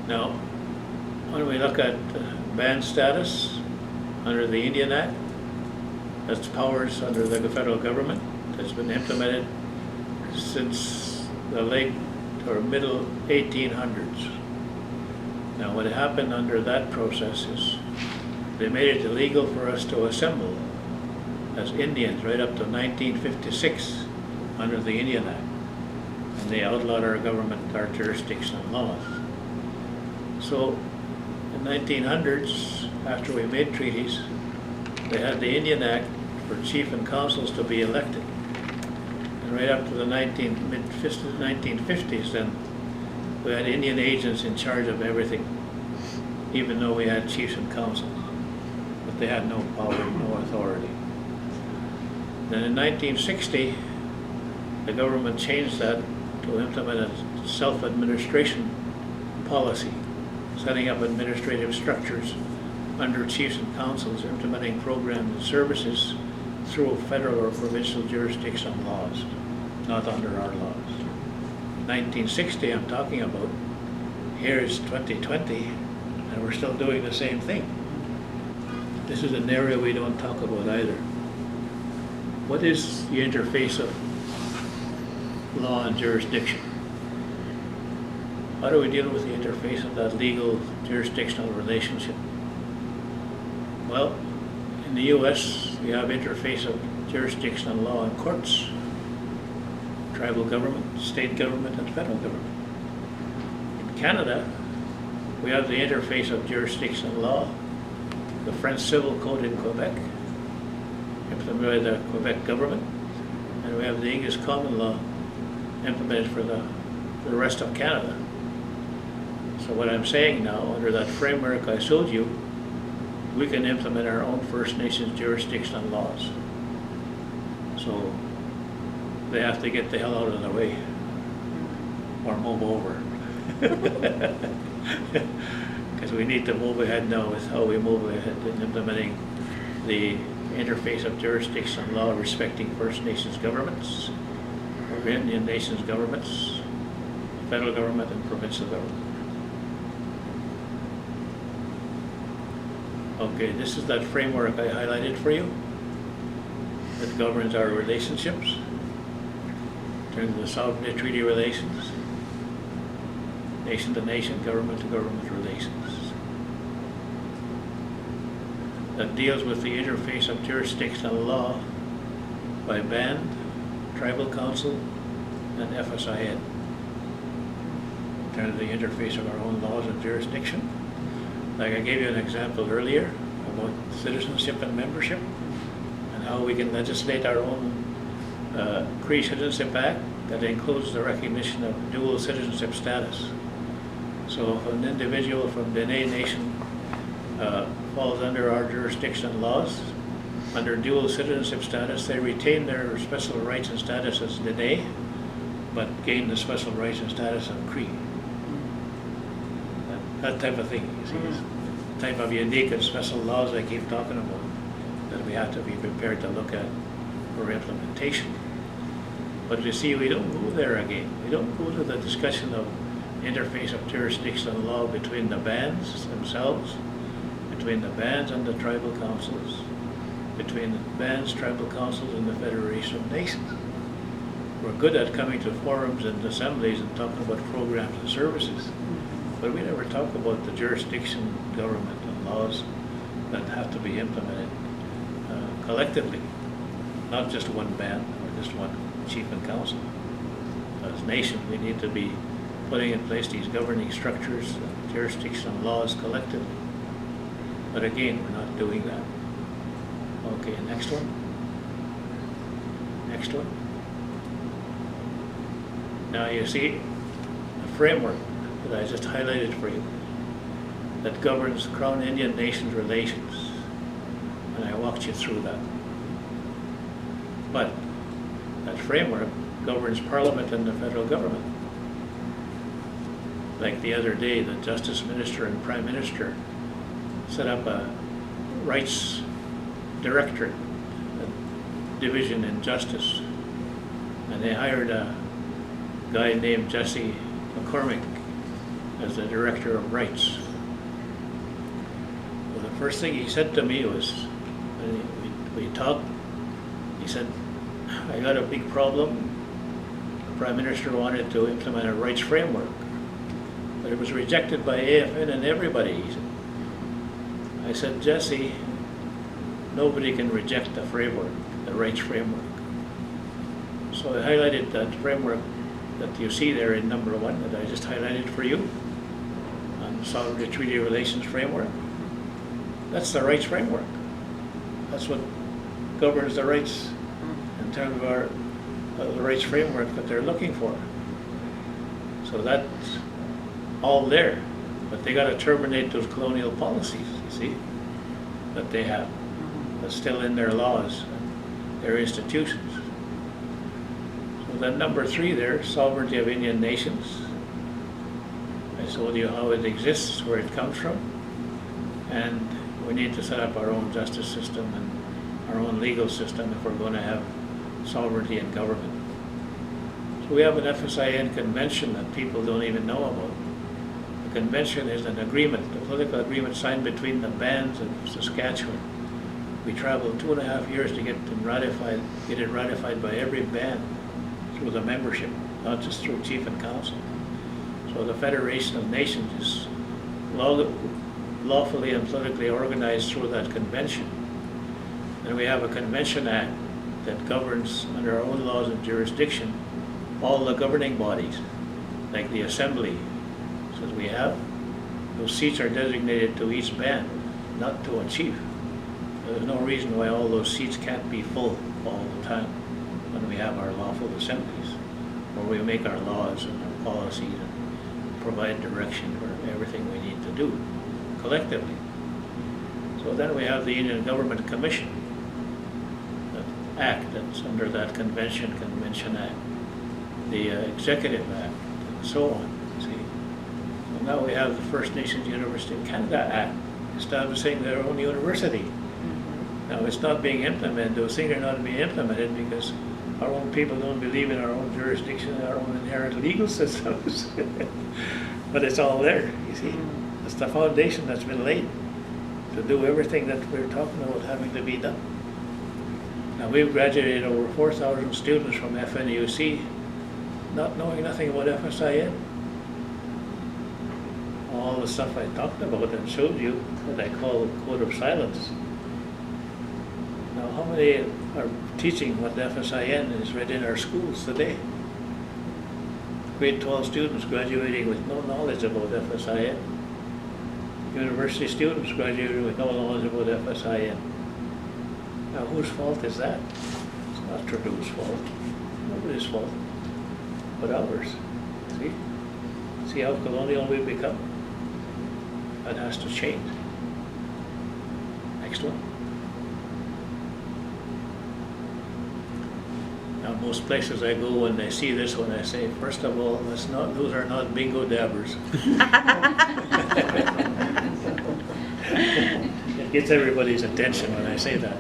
Speaker 1: Now, when we look at band status under the Indian Act, that's powers under the federal government that's been implemented since the late or middle 1800s. Now, what happened under that process is they made it illegal for us to assemble as Indians right up to 1956 under the Indian Act. And they outlawed our government, our jurisdictional laws. So in the 1900s, after we made treaties, they had the Indian Act for chief and councils to be elected. And right up to the mid-1950s, then we had Indian agents in charge of everything, even though we had chiefs and councils. But they had no power, no authority. Then in 1960, the government changed that to implement a self-administration policy, setting up administrative structures under chiefs and councils, implementing programs and services through federal or provincial jurisdictional laws, not under our laws. 1960 I'm talking about, here is 2020, and we're still doing the same thing. This is an area we don't talk about either. What is the interface of law and jurisdiction? How do we deal with the interface of that legal jurisdictional relationship? Well, in the US, we have interface of jurisdictional law and courts, tribal government, state government, and federal government. In Canada, we have the interface of jurisdictional law, the French Civil Code in Quebec, implemented by the Quebec government, and we have the English common law implemented for the rest of Canada. So what I'm saying now, under that framework I showed you, we can implement our own First Nations jurisdictional laws. So they have to get the hell out of the way or move over. Because we need to move ahead now with how we move ahead in implementing the interface of jurisdictional law respecting First Nations governments, or Indian Nations governments, federal government, and provincial government. Okay, this is that framework I highlighted for you that governs our relationships in terms of the sovereignty treaty relations, nation to nation, government to government relations. That deals with the interface of jurisdictional law by band, tribal council, and FSIN. In terms of the interface of our own laws and jurisdiction. Like I gave you an example earlier about citizenship and membership and how we can legislate our own Cree Citizenship Act that includes the recognition of dual citizenship status. So if an individual from Dene Nation falls under our jurisdiction laws, under dual citizenship status, they retain their special rights and status as Dene, but gain the special rights and status of Cree. That type of thing, you see, this type of unique and special laws I keep talking about that we have to be prepared to look at for implementation. But you see, we don't go there again. We don't go to the discussion of interface of jurisdictional law between the bands themselves between the bands and the tribal councils, between the bands, tribal councils, and the Federation of Nations. We're good at coming to forums and assemblies and talking about programs and services, but we never talk about the jurisdiction, government, and laws that have to be implemented collectively, not just one band or just one chief and council. As nations, we need to be putting in place these governing structures, jurisdiction, and laws collectively. But again, we're not doing that. Okay, next one. Next one. Now you see a framework that I just highlighted for you that governs Crown Indian Nations relations, and I walked you through that. But that framework governs Parliament and the federal government. Like the other day, the Justice Minister and Prime Minister set up a rights directorate, a division in justice, and they hired a guy named Jesse McCormick as the director of rights. Well, the first thing he said to me was, when we talked, he said, I got a big problem. The Prime Minister wanted to implement a rights framework, but it was rejected by AFN and everybody, he said. I said, Jesse, nobody can reject the framework, the rights framework. So I highlighted that framework that you see there in number 1 that I just highlighted for you on the Sovereignty Treaty Relations Framework. That's the rights framework. That's what governs the rights in terms of our the rights framework that they're looking for. So that's all there, but they got to terminate those colonial policies, you see, that they have. That's still in their laws, their institutions. So then number 3 there, sovereignty of Indian nations. I told you how it exists, where it comes from, and we need to set up our own justice system and our own legal system if we're going to have sovereignty in government. So we have an FSIN convention that people don't even know about. The convention is an agreement, a political agreement signed between the bands of Saskatchewan. We traveled 2.5 years to get it ratified by every band through the membership, not just through chief and council. So the Federation of Nations is lawfully and politically organized through that convention. And we have a Convention Act that governs, under our own laws and jurisdiction, all the governing bodies, like the Assembly. So we have, those seats are designated to each band, not to a chief. There's no reason why all those seats can't be full all the time when we have our lawful assemblies, where we make our laws and our policies and provide direction for everything we need to do collectively. So then we have the Indian Government Commission, that act that's under that Convention Act, the Executive Act, and so on, see. So now we have the First Nations University of Canada Act, establishing their own university. Now it's not being implemented, those things are not being implemented because our own people don't believe in our own jurisdiction and our own inherent legal systems. But it's all there, you see. It's the foundation that's been laid to do everything that we're talking about having to be done. Now we've graduated over 4,000 students from FNUC not knowing nothing about FSIN. All the stuff I talked about and showed you that I call Code of Silence. Now how many are teaching what FSIN is right in our schools today? Grade 12 students graduating with no knowledge about FSIN. University students graduating with no knowledge about FSIN. Now whose fault is that? It's not Trudeau's fault. Nobody's fault. But ours. See? See how colonial we've become? That has to change. Next one. Now most places I go when they see this one, I say, first of all, those are not bingo dabbers. It gets everybody's attention when I say that.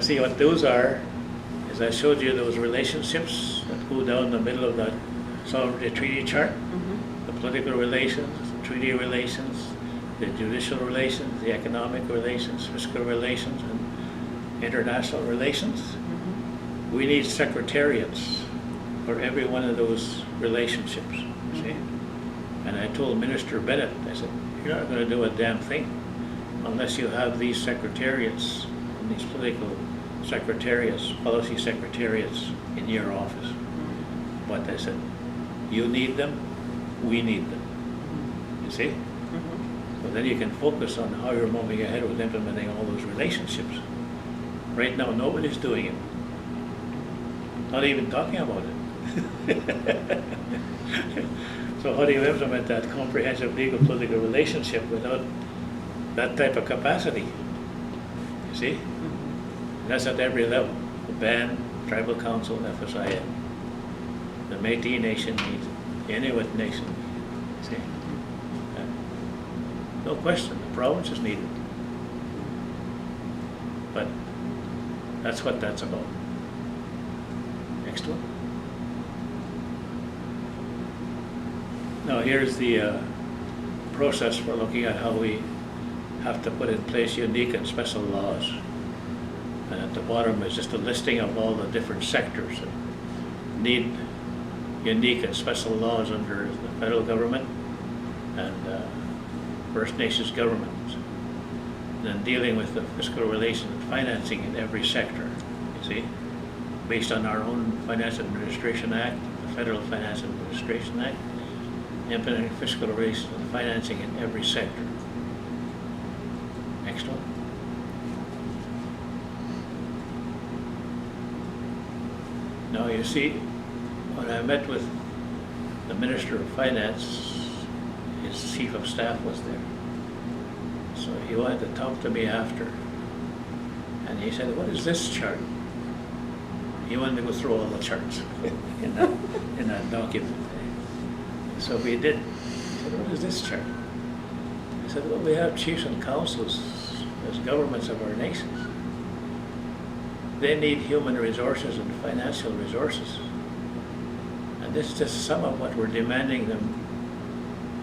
Speaker 1: See what those are, is I showed you those relationships that go down the middle of that sovereignty treaty chart. The political relations, the treaty relations, the judicial relations, the economic relations, fiscal relations, and international relations. We need secretariats for every one of those relationships, you see. And I told Minister Bennett, I said, you're not going to do a damn thing unless you have these secretariats, and these political secretariats, policy secretariats in your office. But I said, you need them, we need them, you see? So then you can focus on how you're moving ahead with implementing all those relationships. Right now, nobody's doing it. Not even talking about it. So how do you implement that comprehensive legal political relationship without that type of capacity? You see? And that's at every level. The band, tribal council, FSIN. The Métis Nation needs it. The Inuit Nation. You see? No question, the provinces need it. But that's what that's about. Next one. Now here's the process for looking at how we have to put in place unique and special laws. And at the bottom is just a listing of all the different sectors that need unique and special laws under the federal government and First Nations governments. And then dealing with the fiscal relations and financing in every sector, you see, based on our own Finance Administration Act, the Federal Finance Administration Act, implementing fiscal relations and financing in every sector. Next one. Now you see, when I met with the Minister of Finance, his Chief of Staff was there. So he wanted to talk to me after. And he said, what is this chart? He wanted to go through all the charts in that document. So we did. He said, what is this chart? I said, well, we have chiefs and councils as governments of our nations. They need human resources and financial resources. And this is just some of what we're demanding them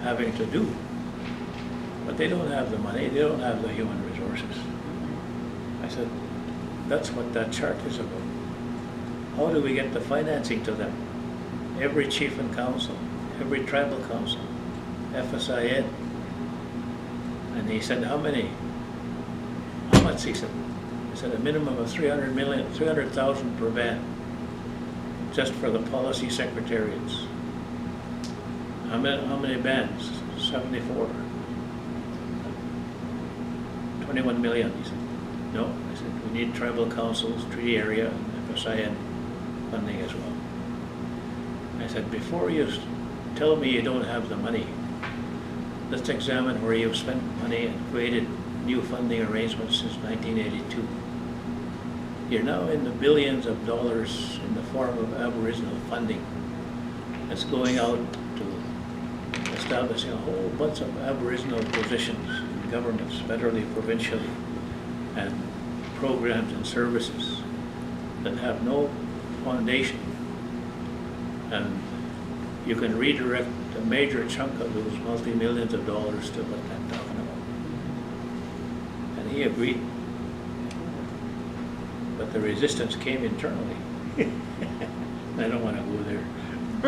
Speaker 1: having to do. But they don't have the money, they don't have the human resources. I said, that's what that chart is about. How do we get the financing to them? Every chief and council, every tribal council, FSIN. And he said, how many? How much? He said, a minimum of 300,000 per band, just for the policy secretariats. How many bands? 74. 21 million, he said. No, I said, we need tribal councils, treaty area, and FSIN funding as well. I said, before you tell me you don't have the money, let's examine where you've spent money and created new funding arrangements since 1982. You're now in the billions of dollars in the form of Aboriginal funding that's going out to establishing a whole bunch of Aboriginal positions in governments, federally, provincially, and programs and services that have no foundation. And you can redirect a major chunk of those multi-millions of dollars to what I'm talking about. And he agreed. But the resistance came internally. I don't want to go there.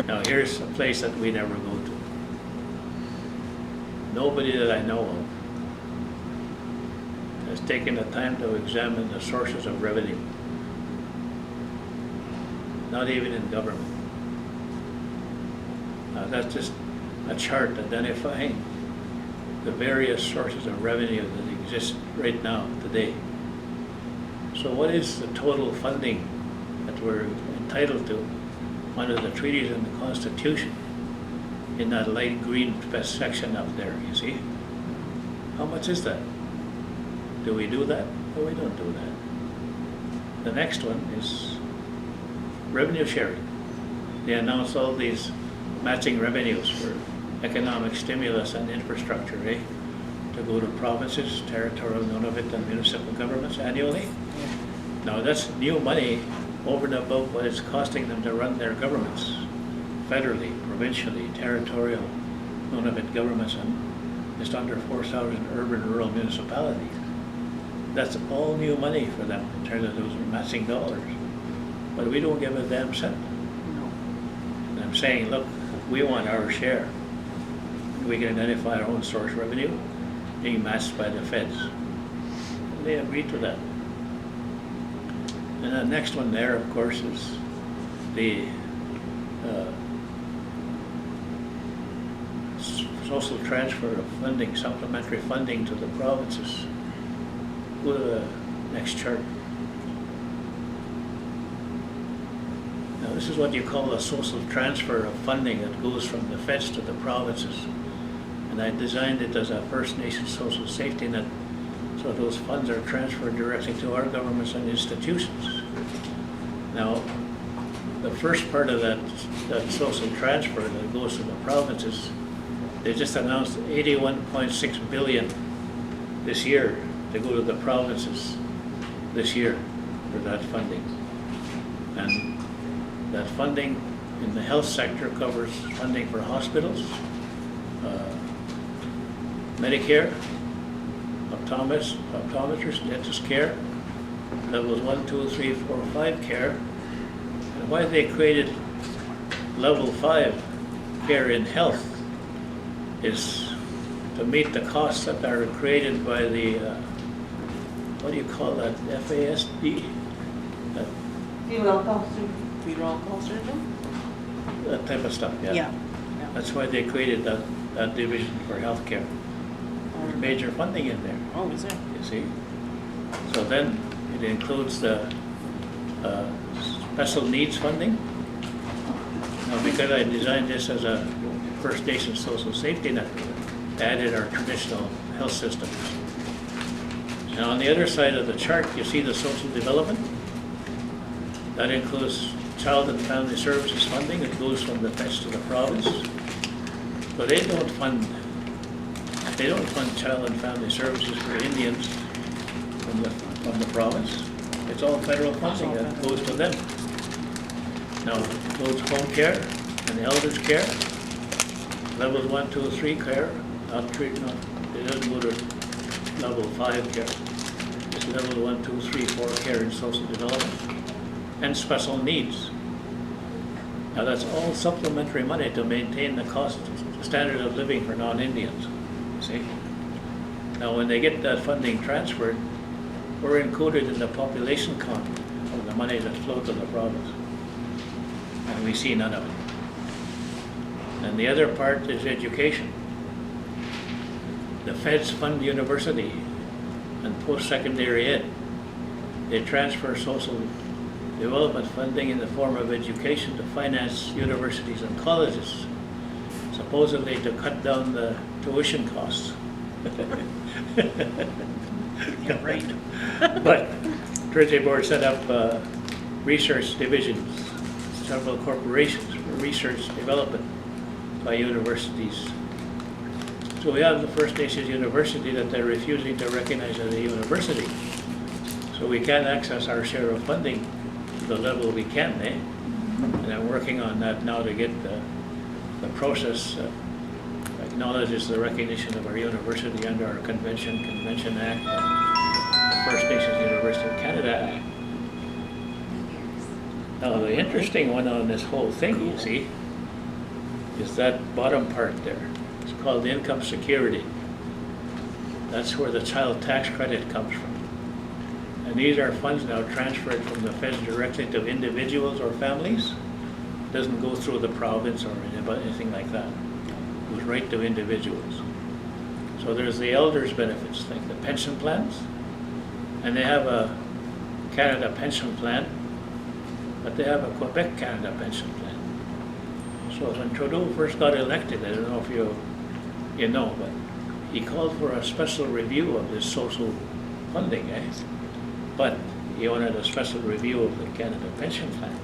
Speaker 1: Now here's a place that we never go to. Nobody that I know of has taken the time to examine the sources of revenue. Not even in government. Now that's just a chart identifying the various sources of revenue that exist right now, today. So what is the total funding that we're entitled to under the treaties and the Constitution in that light green section up there, you see? How much is that? Do we do that or we don't do that? The next one is revenue sharing. They announced all these matching revenues for economic stimulus and infrastructure, to go to provinces, territorial Nunavut, and municipal governments annually. Now that's new money over and above what it's costing them to run their governments, federally, provincially, territorial Nunavut governments, and just under 4,000 urban rural municipalities. That's all new money for them in terms of those matching dollars. But we don't give a damn cent.
Speaker 2: No.
Speaker 1: And I'm saying, look, we want our share. We can identify our own source revenue being matched by the feds. And they agreed to that. And the next one there, of course, is the social transfer of funding, supplementary funding to the provinces. Go to the next chart. Now this is what you call a social transfer of funding that goes from the feds to the provinces. And I designed it as a First Nation social safety net, so those funds are transferred directly to our governments and institutions. Now, the first part of that social transfer that goes to the provinces, they just announced 81.6 billion this year to go to the provinces this year for that funding. And that funding in the health sector covers funding for hospitals, Medicare, optometrists, dentist care, levels 1, 2, 3, 4, 5 care. And why they created level 5 care in health is to meet the costs that are created by the, what do you call that, FASD?
Speaker 2: Funeral cost surgeon?
Speaker 1: That type of stuff, yeah.
Speaker 2: Yeah.
Speaker 1: That's why they created that division for healthcare. There's major funding in there.
Speaker 2: Oh, is there?
Speaker 1: You see? So then it includes the special needs funding. Now, because I designed this as a First Nation social safety net, I added our traditional health systems. Now, on the other side of the chart, you see the social development. That includes child and family services funding. It goes from the feds to the province. But they don't fund child and family services for Indians from the province. It's all federal funding that goes to them. Now, those home care and elders care, levels 1, 2, 3 care, it doesn't go to level 5 care. It's level 1, 2, 3, 4 care in social development and special needs. Now that's all supplementary money to maintain the cost, standard of living for non-Indians, you see. Now when they get that funding transferred, we're included in the population count of the money that flows to the province. And we see none of it. And the other part is education. The feds fund university and post-secondary ed. They transfer social development funding in the form of education to finance universities and colleges, supposedly to cut down the tuition costs.
Speaker 2: Yeah, right.
Speaker 1: But Treasury Board set up research divisions, several corporations for research development by universities. So we have the First Nations University that they're refusing to recognize as a university. So we can't access our share of funding to the level we can, eh? And I'm working on that now to get the process acknowledges the recognition of our university under our Convention Act, the First Nations University of Canada Act. Now the interesting one on this whole thing, you see, is that bottom part there. It's called income security. That's where the child tax credit comes from. And these are funds now transferred from the feds directly to individuals or families. It doesn't go through the province or anything like that. It goes right to individuals. So there's the elders' benefits, like the pension plans. And they have a Canada pension plan, but they have a Quebec Canada pension plan. So when Trudeau first got elected, I don't know if you know, but he called for a special review of this social funding, eh? But he wanted a special review of the Canada pension plan.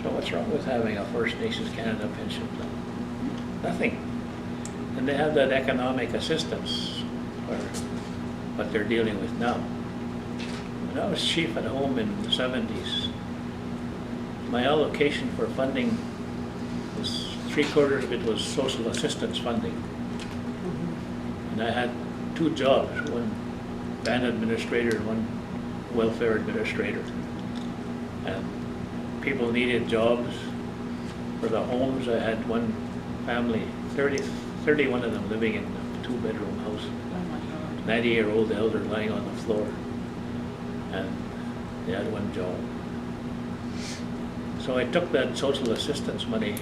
Speaker 1: So what's wrong with having a First Nations Canada pension plan? Nothing. And they have that economic assistance, or what they're dealing with now. When I was chief at home in the 70s, my allocation for funding was 3/4 of it was social assistance funding. And I had 2 jobs, one band administrator and one welfare administrator. And people needed jobs for the homes. I had one family, 31 of them living in a 2-bedroom house.
Speaker 2: Oh my God.
Speaker 1: 90-year-old elder lying on the floor. And they had one job. So I took that social assistance money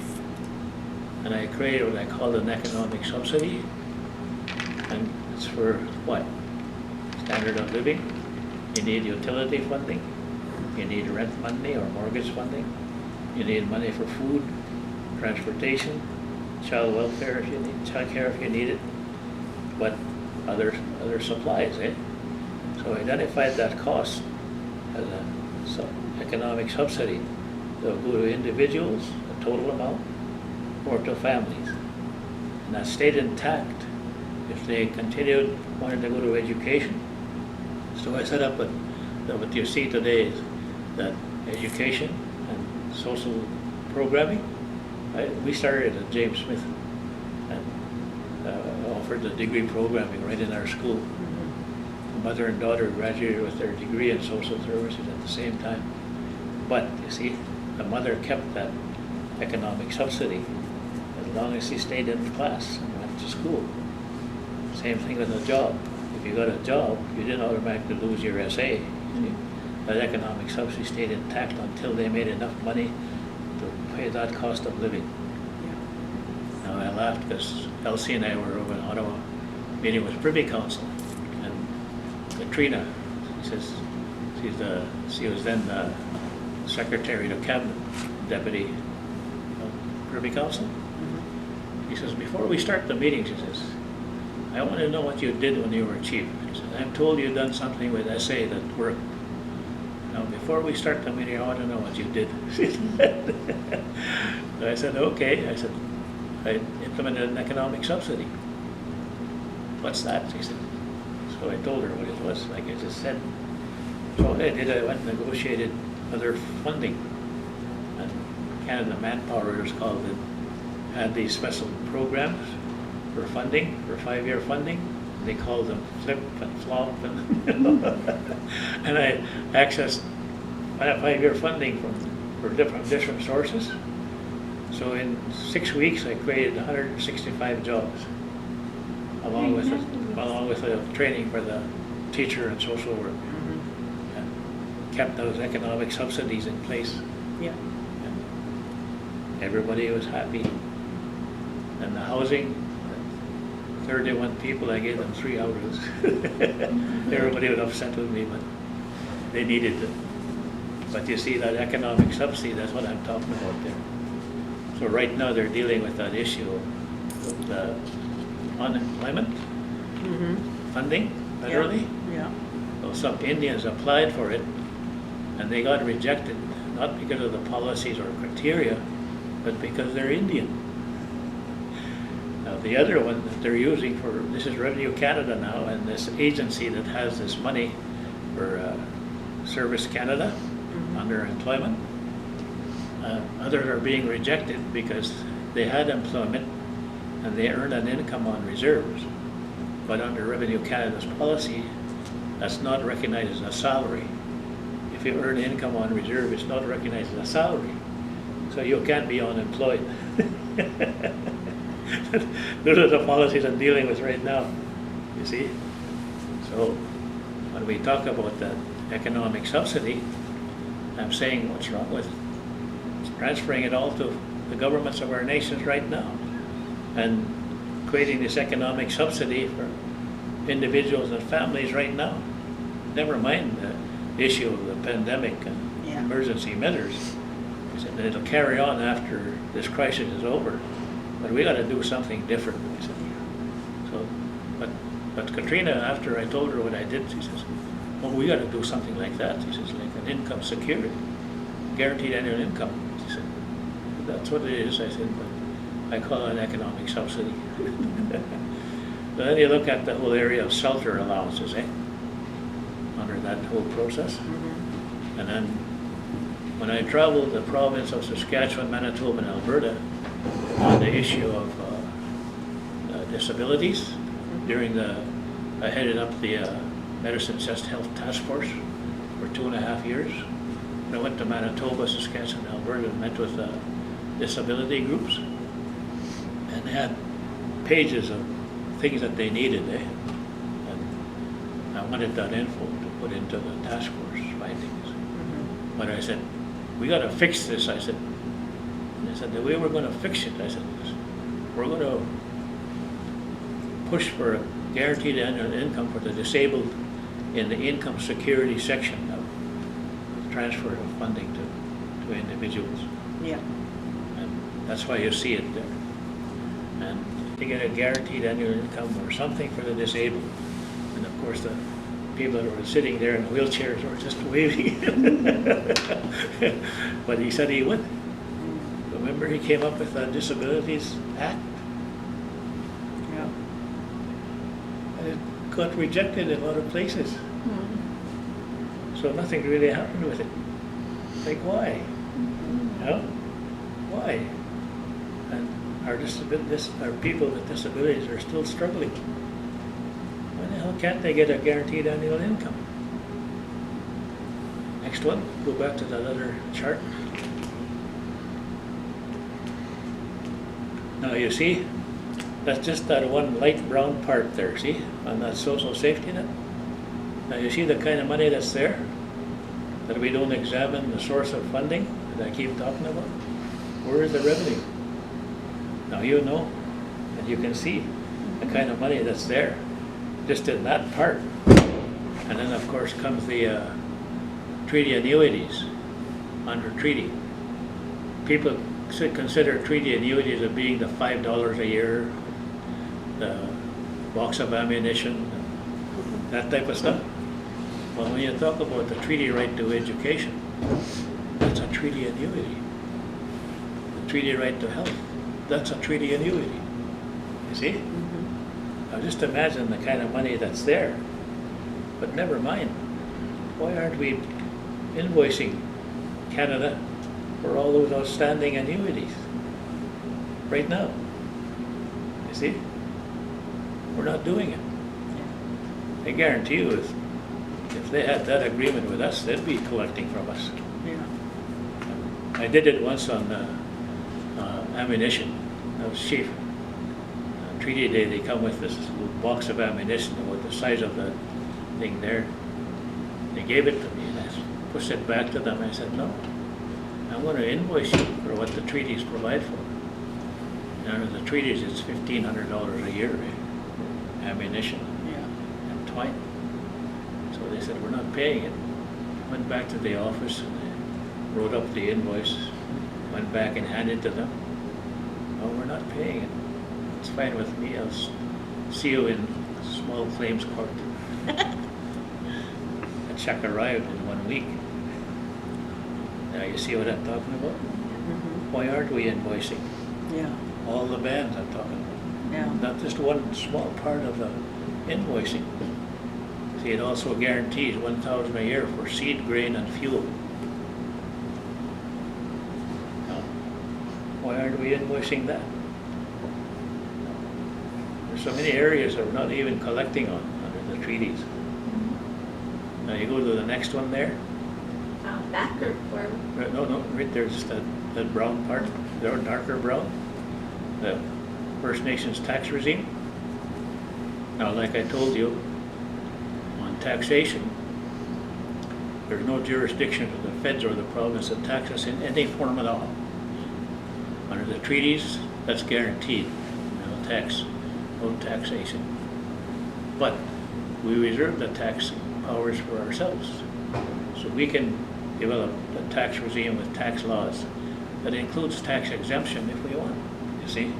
Speaker 1: and I created what I call an economic subsidy. And it's for what? Standard of living. You need utility funding. You need rent money or mortgage funding. You need money for food, transportation, child welfare if you need, child care if you need it, but other supplies, eh? So I identified that cost as a economic subsidy. They'll go to individuals, the total amount, or to families. And that stayed intact if they continued, wanted to go to education. So I set up what you see today is that education and social programming. We started at James Smith and offered the degree programming right in our school. The mother and daughter graduated with their degree in social services at the same time. But you see, the mother kept that economic subsidy as long as she stayed in class and went to school. Same thing with a job. If you got a job, you didn't automatically lose your SA. That economic subsidy stayed intact until they made enough money to pay that cost of living.
Speaker 2: Yeah.
Speaker 1: Now I laughed because Elsie and I were over in Ottawa meeting with Privy Council, and Katrina, she was then Secretary to Cabinet, Deputy Privy Council. He says, before we start the meeting, she says, I want to know what you did when you were chief. She said, I'm told you've done something with SA that worked. Now, before we start the meeting, I want to know what you did. So I said, okay. I said, I implemented an economic subsidy. What's that? She said. So I told her what it was, like I just said. So what I did, I went and negotiated other funding. And Canada Manpower, was called it, had these special programs for funding, for 5-year funding. They called them flip and flop, and I accessed 5-year funding for different sources. So in 6 weeks, I created 165 jobs, along with the training for the teacher and social work. And kept those economic subsidies in place.
Speaker 2: Yeah.
Speaker 1: And everybody was happy. And the housing. 31 people, I gave them 3 houses. Everybody was upset with me, but they needed it. But you see, that economic subsidy, that's what I'm talking about there. So right now they're dealing with that issue of the unemployment funding federally.
Speaker 2: Yeah.
Speaker 1: Well, some Indians applied for it and they got rejected, not because of the policies or criteria, but because they're Indian. Now, the other one that they're using for, this is Revenue Canada now, and this agency that has this money for Service Canada under employment. Others are being rejected because they had employment and they earned an income on reserves. But under Revenue Canada's policy, that's not recognized as a salary. If you earn income on reserve, it's not recognized as a salary. So you can't be unemployed. Those are the policies I'm dealing with right now, you see. So when we talk about that economic subsidy, I'm saying what's wrong with transferring it all to the governments of our nations right now and creating this economic subsidy for individuals and families right now. Never mind the issue of the pandemic and emergency measures. And it'll carry on after this crisis is over. But we got to do something different. So, but Katrina, after I told her what I did, she says, "Oh, we got to do something like that." She says, "Like an income security, guaranteed annual income." She said, "That's what it is." I said, "But I call it an economic subsidy." But then you look at the whole area of shelter allowances, under that whole process, and then when I traveled the province of Saskatchewan, Manitoba, and Alberta on the issue of disabilities, I headed up the Medicine Chest Health Task Force for 2.5 years. I went to Manitoba, Saskatchewan, Alberta, and met with disability groups, and they had pages of things that they needed, and I wanted that info to put into the task force findings. But I said, we got to fix this. I said, the way we're going to fix it, I said, we're going to push for a guaranteed annual income for the disabled in the income security section of transfer of funding to individuals.
Speaker 2: Yeah.
Speaker 1: And that's why you see it there. And to get a guaranteed annual income or something for the disabled. And of course the people that were sitting there in wheelchairs were just waving. But he said he would. Remember he came up with the Disabilities Act?
Speaker 2: Yeah.
Speaker 1: And it got rejected in a lot of places. So nothing really happened with it. Like why? No? Why? And our people with disabilities are still struggling. Why the hell can't they get a guaranteed annual income? Next one, go back to that other chart. Now you see, that's just that one light brown part there, see, on that social safety net. Now you see the kind of money that's there, that we don't examine the source of funding that I keep talking about. Where is the revenue? Now you know, and you can see the kind of money that's there, just in that part. And then of course comes the treaty annuities under treaty. People should consider treaty annuities as being the $5 a year, the box of ammunition, that type of stuff. Well, when you talk about the treaty right to education, that's a treaty annuity. The treaty right to health, that's a treaty annuity. You see? Now just imagine the kind of money that's there. But never mind, why aren't we invoicing Canada for all those outstanding annuities right now? You see? We're not doing it. I guarantee you, if they had that agreement with us, they'd be collecting from us.
Speaker 2: Yeah.
Speaker 1: I did it once on ammunition. I was chief. Treaty Day, they come with this little box of ammunition about the size of the thing there. They gave it to me, and I pushed it back to them. I said, no, I'm going to invoice you for what the treaties provide for. And under the treaties, it's $1,500 a year, ammunition and twine. So they said, we're not paying it. Went back to the office and they wrote up the invoice, went back and handed it to them. No, we're not paying it. It's fine with me. I'll see you in small claims court. A check arrived in 1 week. Now you see what I'm talking about? Why aren't we invoicing?
Speaker 2: Yeah.
Speaker 1: All the bands I'm talking about.
Speaker 2: Yeah.
Speaker 1: Not just one small part of the invoicing. See, it also guarantees $1,000 a year for seed, grain, and fuel. Now, why aren't we invoicing that? There's so many areas that we're not even collecting on under the treaties. Now you go to the next one there.
Speaker 3: Back or forward?
Speaker 1: No, right there's that brown part, the darker brown, the First Nations tax regime. Now, like I told you, on taxation, there's no jurisdiction for the feds or the province to tax us in any form at all. Under the treaties, that's guaranteed. No tax, no taxation. But we reserve the tax powers for ourselves. So we can develop a tax regime with tax laws that includes tax exemption if we want, you see,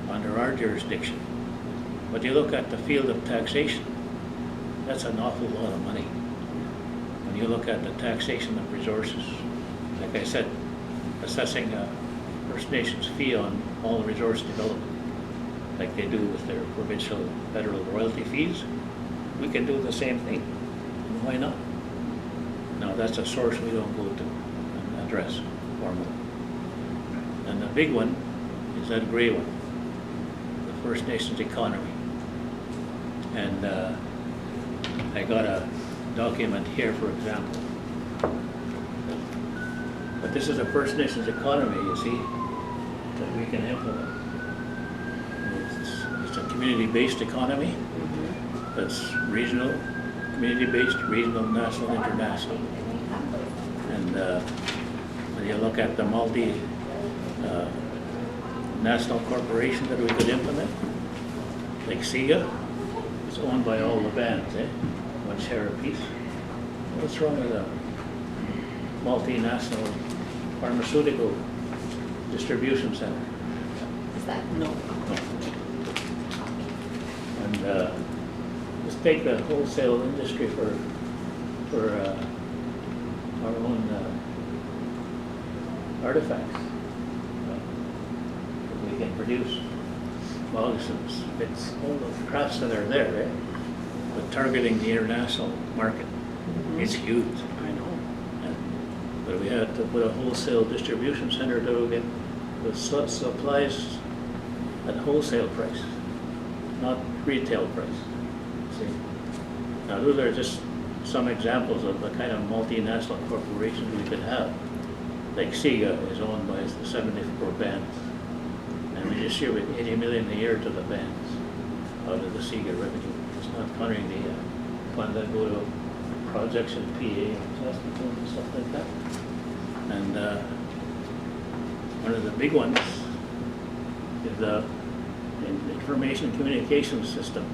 Speaker 1: under our jurisdiction. But you look at the field of taxation, that's an awful lot of money. When you look at the taxation of resources, like I said, assessing a First Nations fee on all resource development, like they do with their provincial federal royalty fees, we can do the same thing. And why not? Now that's a source we don't go to and address formally. And the big one is that gray one, the First Nations economy. And I got a document here, for example. But this is a First Nations economy, you see, that we can implement. It's a community-based economy that's regional, community-based, regional, national, international. And when you look at the national corporation that we could implement, like SIGA, it's owned by all the bands, one share a piece. What's wrong with a multinational pharmaceutical distribution center?
Speaker 3: Is that
Speaker 2: No.
Speaker 1: And just take the wholesale industry for our own artifacts. We can produce moccasins, it's all the crafts that are there, right? But targeting the international market, it's huge.
Speaker 2: I know.
Speaker 1: But we had to put a wholesale distribution center to get the supplies at wholesale price, not retail price. See? Now those are just some examples of the kind of multinational corporations we could have. Like SIGA is owned by the 74 bands. And we distribute 80 million a year to the bands out of the SIGA revenue. It's not counting the fund that go to projects in PA and Saskatoon and stuff like that. And one of the big ones is the information communication system.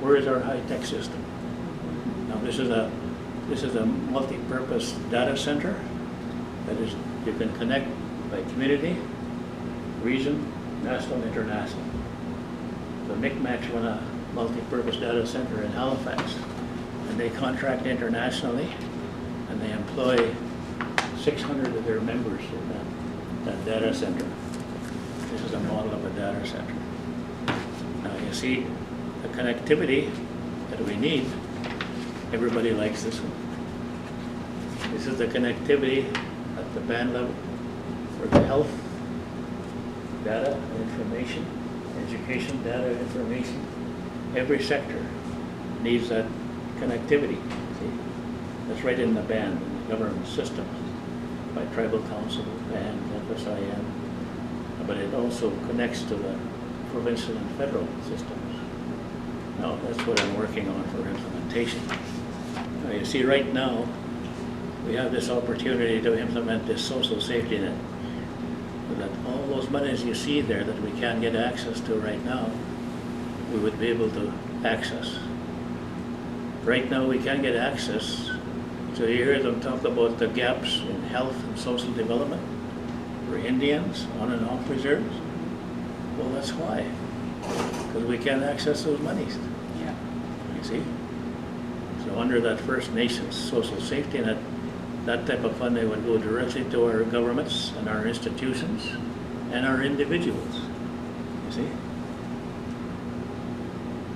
Speaker 1: Where is our high-tech system? Now this is a multi-purpose data center that is, you can connect by community, region, national, international. So Micmacs run a multi-purpose data center in Halifax, and they contract internationally, and they employ 600 of their members in that data center. This is a model of a data center. Now you see the connectivity that we need. Everybody likes this one. This is the connectivity at the band level for the health data and information, education data information. Every sector needs that connectivity. See? That's right in the band, in the government system, by tribal council, band, FSIN. But it also connects to the provincial and federal systems. Now, that's what I'm working on for implementation. Now, you see, right now, we have this opportunity to implement this social safety net. So that all those monies you see there that we can't get access to right now, we would be able to access. Right now, we can't get access. So you hear them talk about the gaps in health and social development for Indians on and off reserves. Well, that's why. Because we can't access those monies.
Speaker 2: Yeah.
Speaker 1: You see? So under that First Nations social safety net, that type of funding would go directly to our governments and our institutions and our individuals. You see?